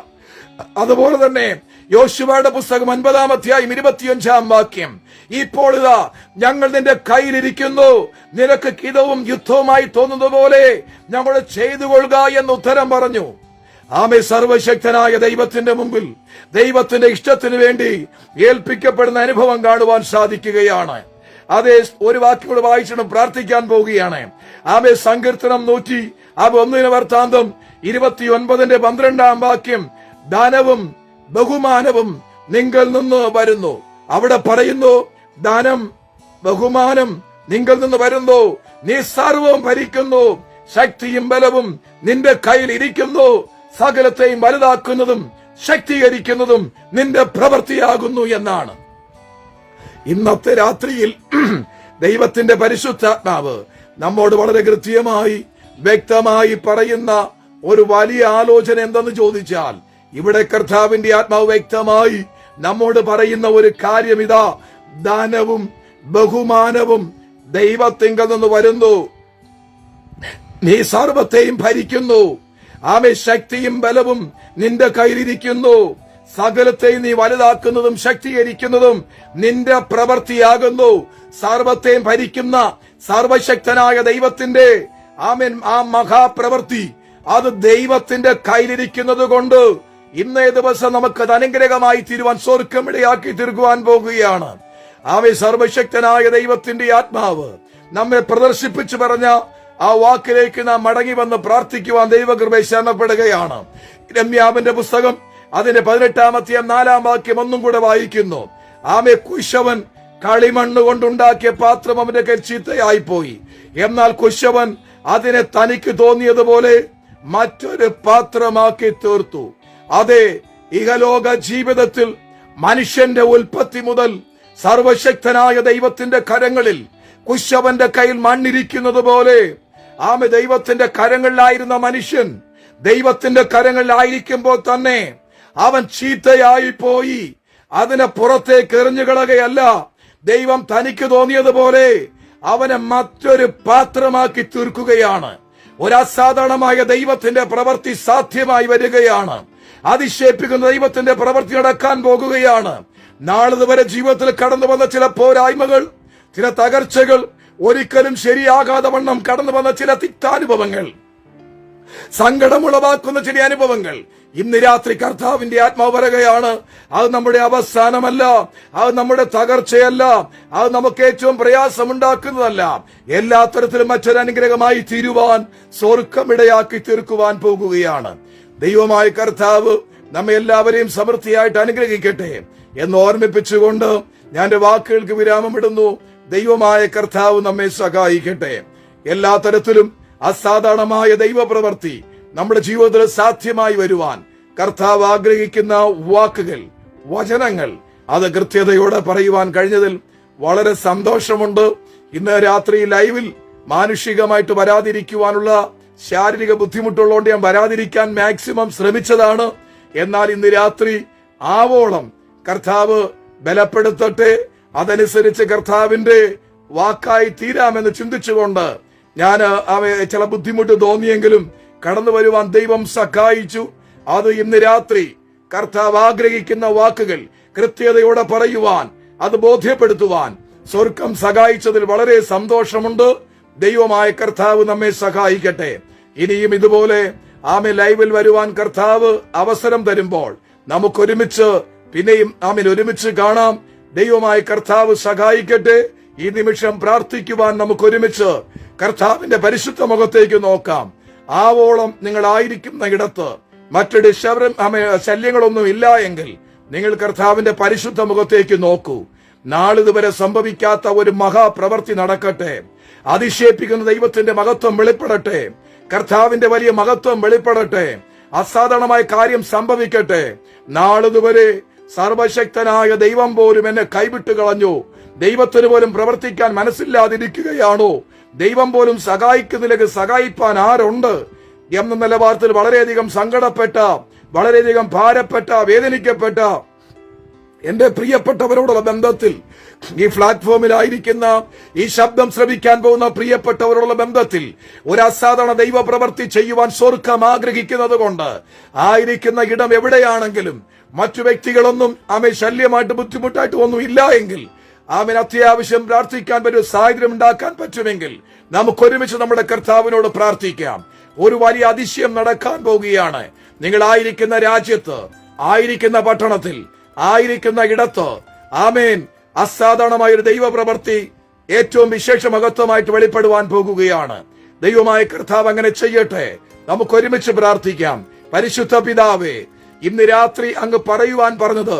അതുപോലെ തന്നെ യോശുവയുടെ പുസ്തകം 9-ാം അധ്യായം 25-ാം വാക്യം, ഇപ്പോൾ ഇതാ ഞങ്ങൾ നിന്റെ കയ്യിലിരിക്കുന്നു, നിനക്ക് ഹിതവും യുദ്ധവുമായി തോന്നുന്നത് പോലെ ഞങ്ങൾ ചെയ്തു കൊള്ളുക എന്ന് ഉത്തരം പറഞ്ഞു. സർവശക്തനായ ദൈവത്തിന്റെ മുമ്പിൽ ദൈവത്തിന്റെ ഇഷ്ടത്തിന് വേണ്ടി ഏൽപ്പിക്കപ്പെടുന്ന അനുഭവം കാണുവാൻ സാധിക്കുകയാണ്. അതേ ഒരു വാക്യോട് വായിച്ചിട്ട് പ്രാർത്ഥിക്കാൻ പോവുകയാണ്. സങ്കീർത്തനം 101 വൃത്താന്തം 29-12 വാക്യം, ധനവും ബഹുമാനവും നിങ്ങൾ നിന്ന് വരുന്നു. അവിടെ പറയുന്നു, ധനം ബഹുമാനം നിങ്ങൾ നിന്ന് വരുന്നു. നീ സർവവും ഭരിക്കുന്നു. ശക്തിയും ബലവും നിന്റെ കയ്യിൽ ഇരിക്കുന്നു. സകലത്തെയും വലുതാക്കുന്നതും ശക്തീകരിക്കുന്നതും നിന്റെ പ്രവൃത്തിയാകുന്നു എന്നാണ്. ഇന്നത്തെ രാത്രിയിൽ ദൈവത്തിന്റെ പരിശുദ്ധാത്മാവ് നമ്മോട് വളരെ കൃത്യമായി വ്യക്തമായി പറയുന്ന ഒരു വലിയ ആലോചന എന്തെന്ന് ചോദിച്ചാൽ, ഇവിടെ കർത്താവിന്റെ ആത്മാവ് വ്യക്തമായി നമ്മോട് പറയുന്ന ഒരു കാര്യം ഇതാ, ദാനവും ബഹുമാനവും ദൈവത്തിങ്കൽ നിന്ന് വരുന്നു. നീ സർവത്തെയും ഭരിക്കുന്നു. ആമേ ശക്തിയും ബലവും നിന്റെ കയ്യിലിരിക്കുന്നു. സകലത്തെയും നീ വലുതാക്കുന്നതും ശക്തീകരിക്കുന്നതും നിന്റെ പ്രവൃത്തിയാകുന്നു. സർവത്തെയും ഭരിക്കുന്ന സർവശക്തനായ ദൈവത്തിന്റെ ആമേൻ ആ മഹാപ്രവൃത്തി അത് ദൈവത്തിന്റെ കയ്യിലിരിക്കുന്നത് കൊണ്ട് ഇന്നേ ദിവസം നമുക്കത് അനുഗ്രഹമായി തീരുവാൻ സ്വർഗ്ഗം ഇടയാക്കി തീർക്കുവാൻ പോകുകയാണ്. ആമേൻ സർവശക്തനായ ദൈവത്തിന്റെ ആത്മാവ് നമ്മെ പ്രദർശിപ്പിച്ചു പറഞ്ഞ ആ വാക്കിലേക്ക് നാം മടങ്ങി വന്ന് പ്രാർത്ഥിക്കുവാൻ ദൈവകൃപ ശരണപ്പെടുകയാണ്. യിരെമ്യാവിന്റെ പുസ്തകം അതിന്റെ 18-ാമത്തെ 4-ാം വാക്യം ഒന്നും കൂടെ വായിക്കുന്നു. ആമേ കുശവൻ കളിമണ്ണ് കൊണ്ടുണ്ടാക്കിയ പാത്രം അവന്റെ കയ്യിൽ ചീത്തയായിപ്പോയി. എന്നാൽ കുശവൻ അതിനെ തനിക്ക് തോന്നിയതുപോലെ മറ്റൊരു പാത്രമാക്കി തീർത്തു. അതെ, ഇഹലോക ജീവിതത്തിൽ മനുഷ്യന്റെ ഉൽപ്പത്തി മുതൽ സർവശക്തനായ ദൈവത്തിന്റെ കരങ്ങളിൽ കുശവന്റെ കയ്യിൽ മണ്ണിരിക്കുന്നത് പോലെ ആമേ ദൈവത്തിന്റെ കരങ്ങളിലായിരുന്ന മനുഷ്യൻ ദൈവത്തിന്റെ കരങ്ങളിലായിരിക്കുമ്പോൾ തന്നെ അവൻ ചീത്തയായി പോയി. അതിനെ പുറത്തേക്ക് എറിഞ്ഞുകളകയല്ല, ദൈവം തനിക്ക് തോന്നിയതുപോലെ അവനെ മറ്റൊരു പാത്രമാക്കി തീർക്കുകയാണ്. ഒരു അസാധാരണമായ ദൈവത്തിന്റെ പ്രവൃത്തി സാധ്യമായി വരികയാണ്. അതിശയിപ്പിക്കുന്ന ദൈവത്തിന്റെ പ്രവൃത്തി നടക്കാൻ പോകുകയാണ്. നാളിതുവരെ ജീവിതത്തിൽ കടന്നു വന്ന ചില പോരായ്മകൾ, ചില തകർച്ചകൾ, ഒരിക്കലും ശരിയാകാതെ വണ്ണം കടന്നു വന്ന ചില തിക്താനുഭവങ്ങൾ, സങ്കടമുളവാക്കുന്ന ചില അനുഭവങ്ങൾ ഇന്ന് രാത്രി കർത്താവിന്റെ ആത്മാവ് പറയുകയാണ്, അത് നമ്മുടെ അവസാനമല്ല, അത് നമ്മുടെ തകർച്ചയല്ല, അത് നമുക്ക് ഏറ്റവും പ്രയാസമുണ്ടാക്കുന്നതല്ല. എല്ലാ തരത്തിലും മറ്റൊരു അനുഗ്രഹമായി തീരുവാൻ സ്വർഗ്ഗമിടയാക്കി തീർക്കുവാൻ പോകുകയാണ്. ദൈവമായ കർത്താവ് നമ്മെ എല്ലാവരെയും സമൃദ്ധിയായിട്ട് അനുഗ്രഹിക്കട്ടെ എന്ന് ഓർമ്മിപ്പിച്ചുകൊണ്ട് ഞാൻ എന്റെ വാക്കുകൾക്ക് വിരാമമിടുന്നു. ദൈവമായ കർത്താവ് നമ്മെ സഹായിക്കട്ടെ. എല്ലാ തരത്തിലും അസാധാരണമായ ദൈവപ്രവൃത്തി നമ്മുടെ ജീവിതത്തിൽ സാധ്യമായി വരുവാൻ കർത്താവ് ആഗ്രഹിക്കുന്ന വാക്കുകൾ, വചനങ്ങൾ അത് കൃത്യതയോടെ പറയുവാൻ കഴിഞ്ഞതിൽ വളരെ സന്തോഷമുണ്ട്. ഇന്ന് രാത്രി ലൈവിൽ മാനുഷികമായിട്ട് വരാതിരിക്കുവാനുള്ള ശാരീരിക ബുദ്ധിമുട്ടുള്ളതുകൊണ്ട് ഞാൻ വരാതിരിക്കാൻ മാക്സിമം ശ്രമിച്ചതാണ്. എന്നാൽ ഇന്ന് രാത്രി ആവോളം കർത്താവ് ബലപ്പെടുത്തട്ടെ, അതനുസരിച്ച് കർത്താവിന്റെ വാക്കായി തീരാമെന്ന് ചിന്തിച്ചുകൊണ്ട് ഞാൻ ചില ബുദ്ധിമുട്ട് തോന്നിയെങ്കിലും കടന്നു വരുവാൻ ദൈവം സഹായിച്ചു. അത് ഇന്ന് രാത്രി കർത്താവ് ആഗ്രഹിക്കുന്ന വാക്കുകൾ കൃത്യതയോടെ പറയുവാൻ, അത് ബോധ്യപ്പെടുത്തുവാൻ സ്വർഗ്ഗം സഹായിച്ചതിൽ വളരെ സന്തോഷമുണ്ട്. ദൈവമായ കർത്താവ് നമ്മെ സഹായിക്കട്ടെ. ഇനിയും ഇതുപോലെ ലൈവിൽ വരുവാൻ കർത്താവ് അവസരം തരുമ്പോൾ നമുക്കൊരുമിച്ച് പിന്നെയും ഒരുമിച്ച് കാണാം. ദൈവമായ കർത്താവ് സഹായിക്കട്ടെ. ഈ നിമിഷം പ്രാർത്ഥിക്കുവാൻ നമുക്കൊരുമിച്ച് കർത്താവിന്റെ പരിശുദ്ധ മുഖത്തേക്ക് നോക്കാം. ആവോളം നിങ്ങളായിരിക്കുന്ന ഇടത്ത് മറ്റൊരു ശല്യങ്ങളൊന്നും ഇല്ല എങ്കിൽ നിങ്ങൾ കർത്താവിന്റെ പരിശുദ്ധ മുഖത്തേക്ക് നോക്കൂ. നാളിതുവരെ സംഭവിക്കാത്ത ഒരു മഹാപ്രവൃത്തി നടക്കട്ടെ. അതിശയിപ്പിക്കുന്ന ദൈവത്തിന്റെ മഹത്വം വെളിപ്പെടട്ടെ. കർത്താവിന്റെ വലിയ മഹത്വം വെളിപ്പെടട്ടെ. അസാധാരണമായ കാര്യം സംഭവിക്കട്ടെ. നാളിതുവരെ സർവശക്തനായ ദൈവം പോലും എന്നെ കൈവിട്ട് കളഞ്ഞു, ദൈവത്തിന് പോലും പ്രവർത്തിക്കാൻ മനസ്സില്ലാതിരിക്കുകയാണോ, ദൈവം പോലും സഹായിക്കുന്നില്ലെങ്കിൽ സഹായിപ്പാൻ ആരുണ്ട് എന്ന നിലവാരത്തിൽ വളരെയധികം സങ്കടപ്പെട്ട, വളരെയധികം ഭാരപ്പെട്ട, വേദനിക്കപ്പെട്ട എന്റെ പ്രിയപ്പെട്ടവരോടുള്ള ബന്ധത്തിൽ, ഈ പ്ലാറ്റ്ഫോമിലായിരിക്കുന്ന, ഈ ശബ്ദം ശ്രവിക്കാൻ പോകുന്ന പ്രിയപ്പെട്ടവരോടുള്ള ബന്ധത്തിൽ ഒരു അസാധാരണ ദൈവപ്രവൃത്തി ചെയ്യുവാൻ സ്വർഗ്ഗം ആഗ്രഹിക്കുന്നത് കൊണ്ട് ആയിരിക്കുന്ന ഇടം എവിടെയാണെങ്കിലും മറ്റു വ്യക്തികളൊന്നും ശല്യമായിട്ട് ബുദ്ധിമുട്ടായിട്ട് ഒന്നും ഇല്ല എങ്കിൽ അത്യാവശ്യം പ്രാർത്ഥിക്കാൻ പറ്റും, സാഹചര്യം ഉണ്ടാക്കാൻ പറ്റുമെങ്കിൽ നമുക്കൊരുമിച്ച് നമ്മുടെ കർത്താവിനോട് പ്രാർത്ഥിക്കാം. ഒരു വലിയ അതിശയം നടക്കാൻ പോവുകയാണ്. നിങ്ങളായിരിക്കുന്ന രാജ്യത്ത്, ആയിരിക്കുന്ന പട്ടണത്തിൽ, ആയിരിക്കുന്ന ഇടത്ത് ആമേൻ അസാധാരണമായ ഒരു ദൈവപ്രവൃത്തി ഏറ്റവും വിശേഷ മഹത്വമായിട്ട് വെളിപ്പെടുവാൻ പോകുകയാണ്. ദൈവമായ കർത്താവ് അങ്ങനെ ചെയ്യട്ടെ. നമുക്കൊരുമിച്ച് പ്രാർത്ഥിക്കാം. പരിശുദ്ധ പിതാവേ, ഇന്ന് രാത്രി അങ്ങ് പറയുവാൻ പറഞ്ഞത്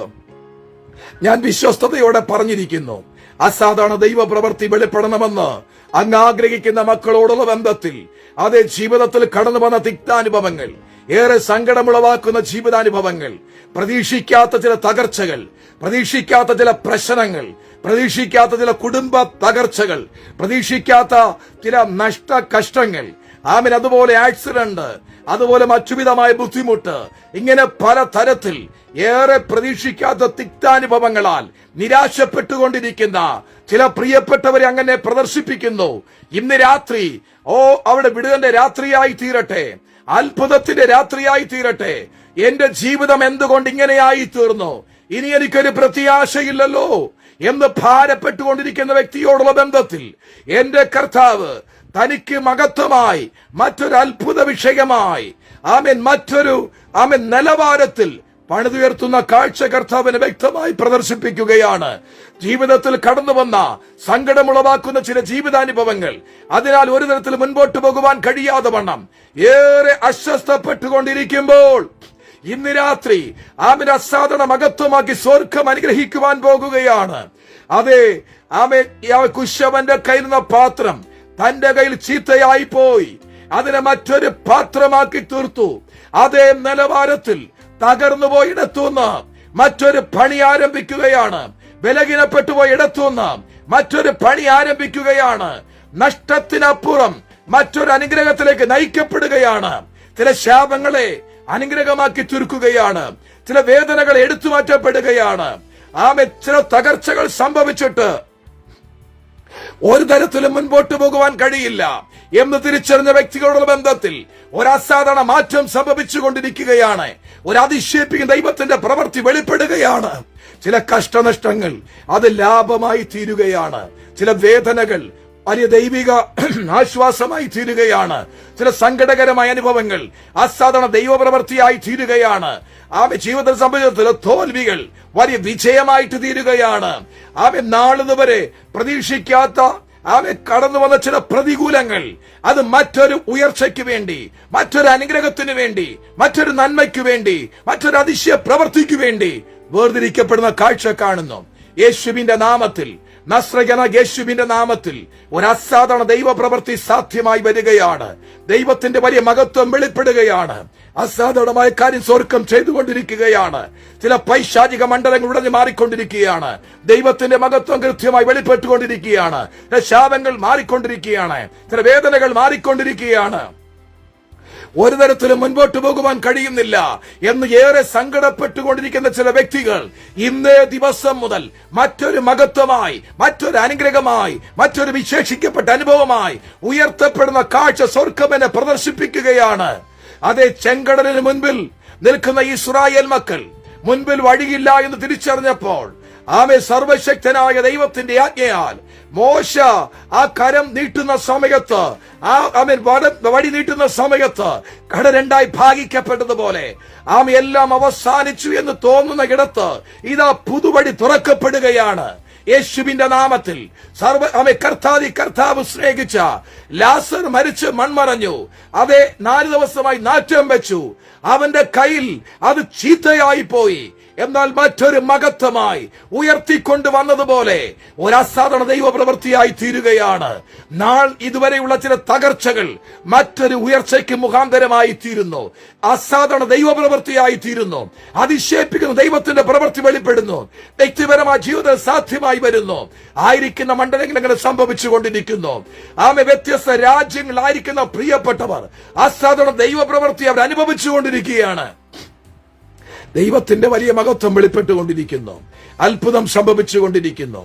ഞാൻ വിശ്വസ്തയോടെ പറഞ്ഞിരിക്കുന്നു. അസാധാരണ ദൈവപ്രവൃത്തി വെളിപ്പെടണമെന്ന് അങ്ങ് ആഗ്രഹിക്കുന്ന മക്കളോടുള്ള ബന്ധത്തിൽ, അതേ ജീവിതത്തിൽ കടന്നു വന്ന തിക്താനുഭവങ്ങൾ, ഏറെ സങ്കടമുളവാക്കുന്ന ജീവിതാനുഭവങ്ങൾ, പ്രതീക്ഷിക്കാത്ത ചില തകർച്ചകൾ, പ്രതീക്ഷിക്കാത്ത ചില പ്രശ്നങ്ങൾ, പ്രതീക്ഷിക്കാത്ത ചില കുടുംബ തകർച്ചകൾ, പ്രതീക്ഷിക്കാത്ത ചില കഷ്ടങ്ങൾ, അതുപോലെ ആക്സിഡന്റ്, അതുപോലെ മറ്റുവിധമായ ബുദ്ധിമുട്ട്, ഇങ്ങനെ പല തരത്തിൽ ഏറെ പ്രതീക്ഷിക്കാത്ത തിക്താനുഭവങ്ങളാൽ നിരാശപ്പെട്ടുകൊണ്ടിരിക്കുന്ന ചില പ്രിയപ്പെട്ടവരെ അങ്ങനെ പ്രദർശിപ്പിക്കുന്നു. ഇന്ന് രാത്രി അവിടെ വിടുതലിന്റെ രാത്രിയായി തീരട്ടെ. അത്ഭുതത്തിന്റെ രാത്രിയായി തീരട്ടെ. എന്റെ ജീവിതം എന്തുകൊണ്ട് ഇങ്ങനെയായി തീർന്നു, ഇനി എനിക്കൊരു പ്രത്യാശയില്ലല്ലോ എന്ന് ഭാരപ്പെട്ടുകൊണ്ടിരിക്കുന്ന വ്യക്തിയോടുള്ള ബന്ധത്തിൽ എന്റെ കർത്താവ് തനിക്ക് മഹത്വമായി മറ്റൊരു അത്ഭുത വിഷയമായി മറ്റൊരു നിലവാരത്തിൽ പണിതുയർത്തുന്ന കാഴ്ച കർത്താവിനെ വ്യക്തമായി പ്രദർശിപ്പിക്കുകയാണ്. ജീവിതത്തിൽ കടന്നു വന്ന സങ്കടമുളവാക്കുന്ന ചില ജീവിതാനുഭവങ്ങൾ, അതിനാൽ ഒരു തരത്തിൽ മുൻപോട്ട് പോകുവാൻ കഴിയാതെ വണ്ണം ഏറെ അസ്വസ്ഥപ്പെട്ടുകൊണ്ടിരിക്കുമ്പോൾ ഇന്ന് രാത്രി അസാധാരണ മഹത്വമാക്കി സ്വർഗം അനുഗ്രഹിക്കുവാൻ പോകുകയാണ്. അതെ, കുശവന്റെ കയ്യിൽ നിന്ന പാത്രം തന്റെ കയ്യിൽ ചീത്തയായി പോയി, അതിനെ മറ്റൊരു പാത്രമാക്കി തീർത്തു. അതേ നിലവാരത്തിൽ തകർന്നു പോയി ഇടത്തുനിന്ന് മറ്റൊരു പണി ആരംഭിക്കുകയാണ്. ബലഹീനപ്പെട്ടു പോയി ഇടത്തുനിന്ന് മറ്റൊരു പണി ആരംഭിക്കുകയാണ്. നഷ്ടത്തിനപ്പുറം മറ്റൊരു അനുഗ്രഹത്തിലേക്ക് നയിക്കപ്പെടുകയാണ്. ചില ശാപങ്ങളെ അനുഗ്രഹമാക്കി തീർക്കുകയാണ്. ചില വേദനകൾ എടുത്തു മാറ്റപ്പെടുകയാണ്. ചില തകർച്ചകൾ സംഭവിച്ചിട്ട് ഒരു തരത്തിലും മുൻപോട്ട് പോകുവാൻ കഴിയില്ല എന്ന് തിരിച്ചറിഞ്ഞ വ്യക്തികളുടെ ബന്ധത്തിൽ ഒരു അസാധാരണ മാറ്റം സംഭവിച്ചുകൊണ്ടിരിക്കുകയാണ്. ഒരു അതിശയിപ്പിക്കുന്ന ദൈവത്തിന്റെ പ്രവൃത്തി വെളിപ്പെടുകയാണ്. ചില കഷ്ടനഷ്ടങ്ങൾ അത് ലാഭമായി തീരുകയാണ്. ചില വേദനകൾ വലിയ ദൈവിക ആശ്വാസമായി തീരുകയാണ്. ചില സങ്കടകരമായ അനുഭവങ്ങൾ അസാധാരണ ദൈവപ്രവൃത്തിയായി തീരുകയാണ്. ജീവിതത്തിൽ സംബന്ധിച്ച ചില തോൽവികൾ വലിയ വിജയമായിട്ട് തീരുകയാണ്. നാളിതുവരെ പ്രതീക്ഷിക്കാത്ത കടന്നു വന്ന ചില പ്രതികൂലങ്ങൾ അത് മറ്റൊരു ഉയർച്ചയ്ക്ക് വേണ്ടി, മറ്റൊരു അനുഗ്രഹത്തിന് വേണ്ടി, മറ്റൊരു നന്മയ്ക്ക് വേണ്ടി, മറ്റൊരു അതിശയ പ്രവൃത്തിക്ക് വേണ്ടി വേർതിരിക്കപ്പെടുന്ന കാഴ്ച കാണുന്നു. യേശുവിന്റെ നാമത്തിൽ, നസ്രയനായ യേശുവിന്റെ നാമത്തിൽ ഒരു അസാധാരണ ദൈവപ്രവൃത്തി സാധ്യമായി വരികയാണ്. ദൈവത്തിന്റെ വലിയ മഹത്വം വെളിപ്പെടുകയാണ്. അസാധാരണമായ കാര്യം സ്വർഗം ചെയ്തുകൊണ്ടിരിക്കുകയാണ്. ചില പൈശാചിക മണ്ഡലങ്ങൾ ഉടഞ്ഞു മാറിക്കൊണ്ടിരിക്കുകയാണ്. ദൈവത്തിന്റെ മഹത്വം കൃത്യമായി വെളിപ്പെട്ടുകൊണ്ടിരിക്കുകയാണ്. ചില ശാപങ്ങൾ മാറിക്കൊണ്ടിരിക്കുകയാണ്. ചില വേദനകൾ മാറിക്കൊണ്ടിരിക്കുകയാണ്. ഒരു തരത്തിലും മുൻപോട്ട് പോകുവാൻ കഴിയുന്നില്ല എന്ന് ഏറെ സങ്കടപ്പെട്ടുകൊണ്ടിരിക്കുന്ന ചില വ്യക്തികൾ ഇന്നേ ദിവസം മുതൽ മറ്റൊരു മഹത്വമായി, മറ്റൊരു അനുഗ്രഹമായി, മറ്റൊരു വിശേഷിക്കപ്പെട്ട അനുഭവമായി ഉയർത്തപ്പെടുന്ന കാഴ്ച സ്വർഗ്ഗമെന്നെ പ്രദർശിപ്പിക്കുകയാണ്. അതേ, ചെങ്കടലിന് മുൻപിൽ നിൽക്കുന്ന ഇസ്രായേൽ മക്കൾ മുൻപിൽ വഴിയില്ല എന്ന് തിരിച്ചറിഞ്ഞപ്പോൾ സർവശക്തനായ ദൈവത്തിന്റെ ആജ്ഞയാൽ മോശ ആ കരം നീട്ടുന്ന സമയത്ത്, വടി നീട്ടുന്ന സമയത്ത് കട രണ്ടായി ഭാഗിക്കപ്പെട്ടതുപോലെ എല്ലാം അവസാനിച്ചു എന്ന് തോന്നുന്ന ഇടത്ത് ഇതാ പുതുവഴി തുറക്കപ്പെടുകയാണ്. യേശുവിന്റെ നാമത്തിൽ കർത്താവ് സ്നേഹിച്ച ലാസർ മരിച്ച് മൺമറഞ്ഞു. അതെ, 4 ദിവസമായി നാറ്റം വെച്ചു. അവന്റെ കയ്യിൽ അത് ചീത്തയായി പോയി. എന്നാൽ മറ്റൊരു മഹത്വമായി ഉയർത്തിക്കൊണ്ടുവന്നതുപോലെ ഒരു അസാധാരണ ദൈവപ്രവൃത്തിയായി തീരുകയാണ്. ഇതുവരെയുള്ള ചില തകർച്ചകൾ മറ്റൊരു ഉയർച്ചയ്ക്ക് മുഖാന്തരമായി തീരുന്നു. അസാധാരണ ദൈവപ്രവൃത്തിയായി തീരുന്നു. അതിശയിപ്പിക്കുന്ന ദൈവത്തിന്റെ പ്രവൃത്തി വെളിപ്പെടുന്നു. വ്യക്തിപരമായ ജീവിതം സാധ്യമായി വരുന്നു. ആയിരിക്കുന്ന മണ്ഡലങ്ങൾ അങ്ങനെ സംഭവിച്ചുകൊണ്ടിരിക്കുന്നു. വ്യത്യസ്ത രാജ്യങ്ങളായിരിക്കുന്ന പ്രിയപ്പെട്ടവർ അസാധാരണ ദൈവപ്രവൃത്തി അവർ അനുഭവിച്ചുകൊണ്ടിരിക്കുകയാണ്. ദൈവത്തിന്റെ വലിയ മഹത്വം വെളിപ്പെട്ടുകൊണ്ടിരിക്കുന്നു. അത്ഭുതം സംഭവിച്ചുകൊണ്ടിരിക്കുന്നു.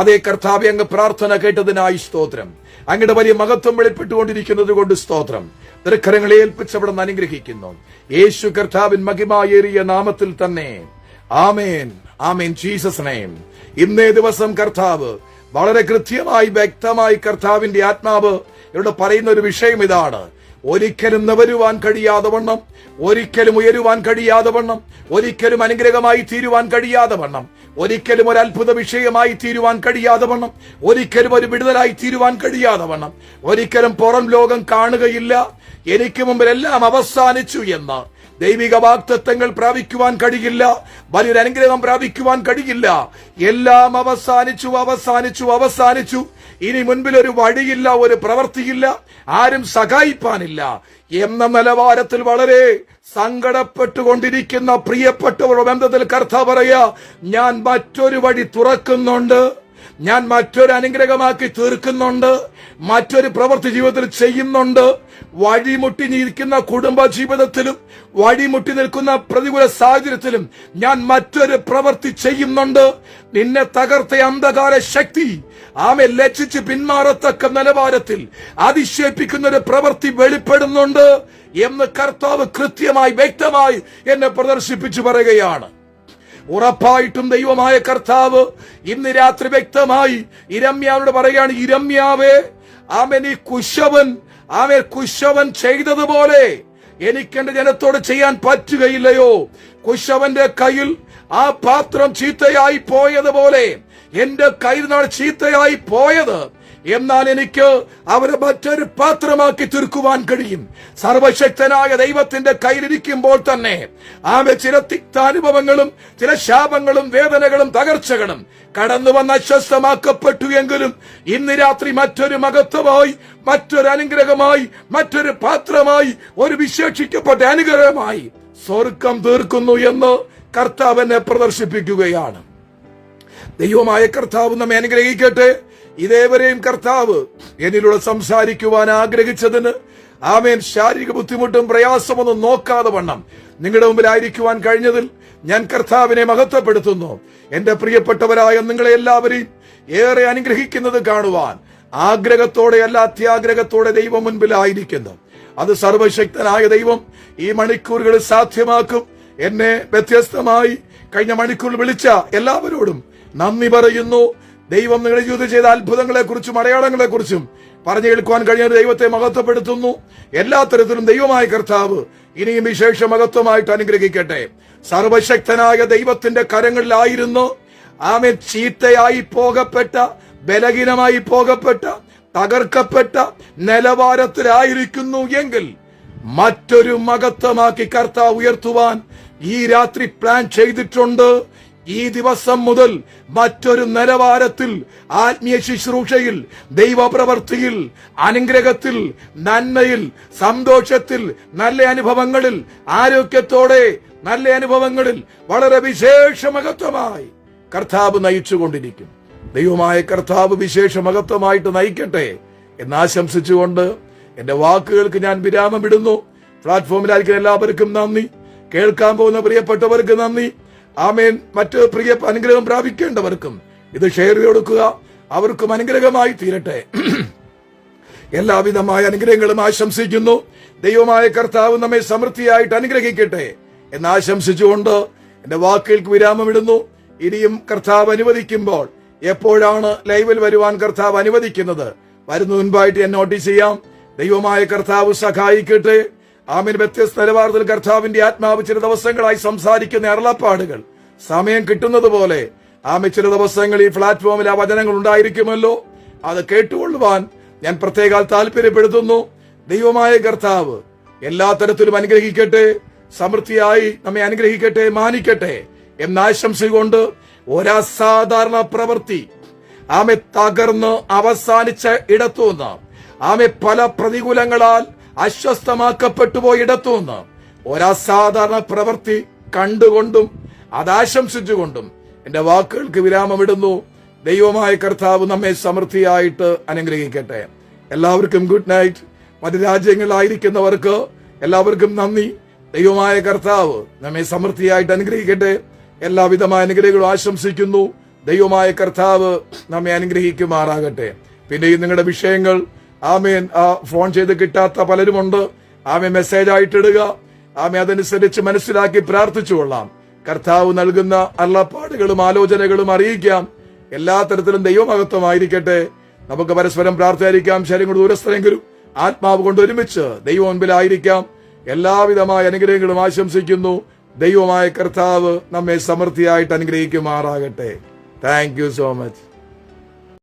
അതേ കർത്താവേ, അങ്ങ് പ്രാർത്ഥന കേട്ടതിനായി സ്തോത്രം. അങ്ങയുടെ വലിയ മഹത്വം വെളിപ്പെട്ടുകൊണ്ടിരിക്കുന്നത് കൊണ്ട് സ്തോത്രം. തൃക്കരങ്ങളെ ഏൽപ്പിച്ചവിടുന്ന് അനുഗ്രഹിക്കുന്നു. യേശു കർത്താവിൻ മഹിമായേറിയ നാമത്തിൽ തന്നെ. ആമേൻ, ആമേൻ. Jesus name. ഇന്നേ ദിവസം കർത്താവ് വളരെ കൃത്യമായി വ്യക്തമായി കർത്താവിന്റെ ആത്മാവ് ഇവിടെ പറയുന്ന ഒരു വിഷയം ഇതാണ്. ഒരിക്കലും നിവരുവാൻ കഴിയാതെ വണ്ണം, ഒരിക്കലും ഉയരുവാൻ കഴിയാതെ വണ്ണം, ഒരിക്കലും അനുഗ്രഹമായി തീരുവാൻ കഴിയാതെ വണ്ണം, ഒരിക്കലും ഒരു അത്ഭുത വിഷയമായി തീരുവാൻ കഴിയാതെ വണ്ണം, ഒരിക്കലും ഒരു വിടുതലായി തീരുവാൻ കഴിയാതെ വണ്ണം, ഒരിക്കലും പുറം ലോകം കാണുകയില്ല, എനിക്ക് മുമ്പിൽ എല്ലാം അവസാനിച്ചു എന്ന ദൈവിക വാഗ്ദത്തങ്ങൾ പ്രാപിക്കുവാൻ കഴിയില്ല, വലിയൊരു അനുഗ്രഹം പ്രാപിക്കുവാൻ കഴിയില്ല. എല്ലാം അവസാനിച്ചു, അവസാനിച്ചു, അവസാനിച്ചു. ഇനി മുൻപിൽ ഒരു വഴിയില്ല, ഒരു പ്രവൃത്തിയില്ല, ആരും സഹായിപ്പാനില്ല എന്ന നിലവാരത്തിൽ വളരെ സങ്കടപ്പെട്ടുകൊണ്ടിരിക്കുന്ന പ്രിയപ്പെട്ടവരുടെ ബന്ധത്തിൽ കർത്താവ് പറയാ, ഞാൻ മറ്റൊരു വഴി തുറക്കുന്നുണ്ട്. ഞാൻ മറ്റൊരു അനുഗ്രഹമാക്കി തീർക്കുന്നുണ്ട്. മറ്റൊരു പ്രവൃത്തി ജീവിതത്തിൽ ചെയ്യുന്നുണ്ട്. വഴിമുട്ടി നിൽക്കുന്ന കുടുംബ ജീവിതത്തിലും വഴിമുട്ടി നിൽക്കുന്ന പ്രതികൂല സാഹചര്യത്തിലും ഞാൻ മറ്റൊരു പ്രവൃത്തി ചെയ്യുന്നുണ്ട്. നിന്നെ തകർത്ത അന്ധകാര ശക്തി ലജ്ജിച്ച് പിന്മാറത്തക്ക നിലവാരത്തിൽ അതിശയിപ്പിക്കുന്ന ഒരു പ്രവൃത്തി വെളിപ്പെടുന്നുണ്ട് എന്ന് കർത്താവ് കൃത്യമായി വ്യക്തമായി എന്നെ പ്രദർശിപ്പിച്ചു പറയുകയാണ്. ഉറപ്പായിട്ടും ദൈവമായ കർത്താവ് ഇന്ന് രാത്രി വ്യക്തമായി ഇരമ്യാവോട് പറയുകയാണ്, ഇരമ്യാവേ, ഈ കുശവൻ ചെയ്തതുപോലെ എനിക്ക് എന്റെ ജനത്തോട് ചെയ്യാൻ പറ്റുകയില്ലയോ? കുശവന്റെ കയ്യിൽ ആ പാത്രം ചീത്തയായി പോയതുപോലെ എന്റെ കയ്യിൽ നിന്നാണ് ചീത്തയായി പോയത്. എന്നാൽ എനിക്ക് അവരെ മറ്റൊരു പാത്രമാക്കി തീർക്കുവാൻ കഴിയും. സർവശക്തനായ ദൈവത്തിന്റെ കയ്യിലിരിക്കുമ്പോൾ തന്നെ ചില തിക്താനുഭവങ്ങളും ചില ശാപങ്ങളും വേദനകളും തകർച്ചകളും കടന്നു വന്ന് അസ്വസ്ഥമാക്കപ്പെട്ടു എങ്കിലും ഇന്ന് രാത്രി മറ്റൊരു മഹത്വമായി, മറ്റൊരു അനുഗ്രഹമായി, മറ്റൊരു പാത്രമായി, ഒരു വിശേഷിക്കപ്പെട്ട അനുഗ്രഹമായി സ്വർഗം തീർക്കുന്നു എന്ന് കർത്താവ് എന്നെ പ്രദർശിപ്പിക്കുകയാണ്. ദൈവമായ കർത്താവ് നമ്മെ അനുഗ്രഹിക്കട്ടെ. ഇതേവരെയും കർത്താവ് എന്നിലൂടെ സംസാരിക്കുവാൻ ആഗ്രഹിച്ചതിന് ശാരീരിക ബുദ്ധിമുട്ടും പ്രയാസമൊന്നും നോക്കാതെ വണ്ണം നിങ്ങളുടെ മുമ്പിലായിരിക്കുവാൻ കഴിഞ്ഞതിൽ ഞാൻ കർത്താവിനെ മഹത്വപ്പെടുത്തുന്നു. എന്റെ പ്രിയപ്പെട്ടവരായ നിങ്ങളെ എല്ലാവരെയും ഏറെ അനുഗ്രഹിക്കുന്നത് കാണുവാൻ ആഗ്രഹത്തോടെയല്ല അത്യാഗ്രഹത്തോടെ ദൈവം മുൻപിലായിരിക്കുന്നു. അത് സർവശക്തനായ ദൈവം ഈ മണിക്കൂറുകൾ സാധ്യമാക്കും. എന്നെ വ്യത്യസ്തമായി കഴിഞ്ഞ മണിക്കൂറിൽ വിളിച്ച എല്ലാവരോടും നന്ദി പറയുന്നു. ദൈവം നിങ്ങളുടെ ജീവിതത്തിൽ ചെയ്ത അത്ഭുതങ്ങളെ കുറിച്ചും അടയാളങ്ങളെ കുറിച്ചും പറഞ്ഞു കേൾക്കുവാൻ കഴിഞ്ഞ ദൈവത്തെ മഹത്വപ്പെടുത്തുന്നു. എല്ലാ തരത്തിലും ദൈവമായ കർത്താവ് ഇനിയും വിശേഷ മഹത്വമായിട്ട് അനുഗ്രഹിക്കട്ടെ. സർവശക്തനായ ദൈവത്തിന്റെ കരങ്ങളിലായിരുന്നു ചീത്തയായി പോകപ്പെട്ട, ബലഹീനമായി പോകപ്പെട്ട, തകർക്കപ്പെട്ട നിലവാരത്തിലായിരിക്കുന്നു എങ്കിൽ മറ്റൊരു മഹത്വമാക്കി കർത്താവ് ഉയർത്തുവാൻ ഈ രാത്രി പ്ലാൻ ചെയ്തിട്ടുണ്ട്. ഈ ദിവസം മുതൽ മറ്റൊരു നിലവാരത്തിൽ ആത്മീയ ശുശ്രൂഷയിൽ, ദൈവപ്രവൃത്തിയിൽ, അനുഗ്രഹത്തിൽ, നന്മയിൽ, സന്തോഷത്തിൽ, നല്ല അനുഭവങ്ങളിൽ, ആരോഗ്യത്തോടെ നല്ല അനുഭവങ്ങളിൽ വളരെ വിശേഷ മഹത്വമായി കർത്താവ് നയിച്ചുകൊണ്ടിരിക്കും. ദൈവമായ കർത്താവ് വിശേഷ മഹത്വമായിട്ട് നയിക്കട്ടെ എന്നാശംസിച്ചുകൊണ്ട് എന്റെ വാക്കുകൾക്ക് ഞാൻ വിരാമമിടുന്നു. പ്ലാറ്റ്ഫോമിലായിരിക്കുന്ന എല്ലാവർക്കും നന്ദി. കേൾക്കാൻ പോകുന്ന പ്രിയപ്പെട്ടവർക്ക് നന്ദി. മറ്റ് പ്രിയ അനുഗ്രഹം പ്രാപിക്കേണ്ടവർക്കും ഇത് ഷെയർ ചെയ്ത് കൊടുക്കുക. അവർക്കും അനുഗ്രഹമായി തീരട്ടെ. എല്ലാവിധമായ അനുഗ്രഹങ്ങളും ആശംസിക്കുന്നു. ദൈവമായ കർത്താവ് നമ്മെ സമൃദ്ധിയായിട്ട് അനുഗ്രഹിക്കട്ടെ എന്നാശംസിച്ചുകൊണ്ട് എന്റെ വാക്കുകൾക്ക് വിരാമമിടുന്നു. ഇനിയും കർത്താവ് അനുവദിക്കുമ്പോൾ എപ്പോഴാണ് ലൈവിൽ വരുവാൻ കർത്താവ് അനുവദിക്കുന്നത് വരുന്ന മുൻപായിട്ട് ഞാൻ നോട്ടീസ് ചെയ്യാം. ദൈവമായ കർത്താവ് സഹായിക്കട്ടെ. വ്യത്യസ്ത നിലവാരത്തിൽ കർത്താവിന്റെ ആത്മാവ് ചില ദിവസങ്ങളായി സംസാരിക്കുന്ന അരുളപ്പാടുകൾ സമയം കിട്ടുന്നത് പോലെ ചില ദിവസങ്ങൾ ഈ പ്ലാറ്റ്ഫോമിൽ ആ വചനങ്ങൾ ഉണ്ടായിരിക്കുമല്ലോ. അത് കേട്ടുകൊള്ളുവാൻ ഞാൻ പ്രത്യേക താല്പര്യപ്പെടുത്തുന്നു. ദൈവമായ കർത്താവ് എല്ലാ തരത്തിലും അനുഗ്രഹിക്കട്ടെ, സമൃദ്ധിയായി നമ്മെ അനുഗ്രഹിക്കട്ടെ, മാനിക്കട്ടെ എന്നാശംസിച്ചുകൊണ്ട് ഒരസാധാരണ പ്രവൃത്തി തകർന്ന് അവസാനിച്ച ഇടത്തുനിന്ന് പല പ്രതികൂലങ്ങളാൽ അസ്വസ്ഥമാക്കപ്പെട്ടുപോയിടത്തുനിന്ന് ഒരസാധാരണ പ്രവൃത്തി കണ്ടുകൊണ്ടും അതാശംസിച്ചുകൊണ്ടും എന്റെ വാക്കുകൾക്ക് വിരാമമിടുന്നു. ദൈവമായ കർത്താവ് നമ്മെ സമൃദ്ധിയായിട്ട് അനുഗ്രഹിക്കട്ടെ. എല്ലാവർക്കും ഗുഡ് നൈറ്റ്. മറ്റു രാജ്യങ്ങളിലായിരിക്കുന്നവർക്ക് എല്ലാവർക്കും നന്ദി. ദൈവമായ കർത്താവ് നമ്മെ സമൃദ്ധിയായിട്ട് അനുഗ്രഹിക്കട്ടെ. എല്ലാവിധമായ അനുഗ്രഹങ്ങളും ആശംസിക്കുന്നു. ദൈവമായ കർത്താവ് നമ്മെ അനുഗ്രഹിക്കുമാറാകട്ടെ. പിന്നെയും നിങ്ങളുടെ വിഷയങ്ങൾ ഫോൺ ചെയ്ത് കിട്ടാത്ത പലരുമുണ്ട്. മെസ്സേജ് ആയിട്ടിടുക. അതനുസരിച്ച് മനസ്സിലാക്കി പ്രാർത്ഥിച്ചു കൊള്ളാം. കർത്താവ് നൽകുന്ന അരുളപ്പാടുകളും ആലോചനകളും അറിയിക്കാം. എല്ലാ തരത്തിലും ദൈവമഹത്വമായിരിക്കട്ടെ. നമുക്ക് പരസ്പരം പ്രാർത്ഥിക്കാം. ശരീരം ദൂരസ്ഥരെങ്കിലും ആത്മാവ് കൊണ്ട് ഒരുമിച്ച് ദൈവം മുൻപിലായിരിക്കാം. എല്ലാവിധമായ അനുഗ്രഹങ്ങളും ആശംസിക്കുന്നു. ദൈവമായ കർത്താവ് നമ്മെ സമൃദ്ധിയായിട്ട് അനുഗ്രഹിക്കുമാറാകട്ടെ. Thank you so much.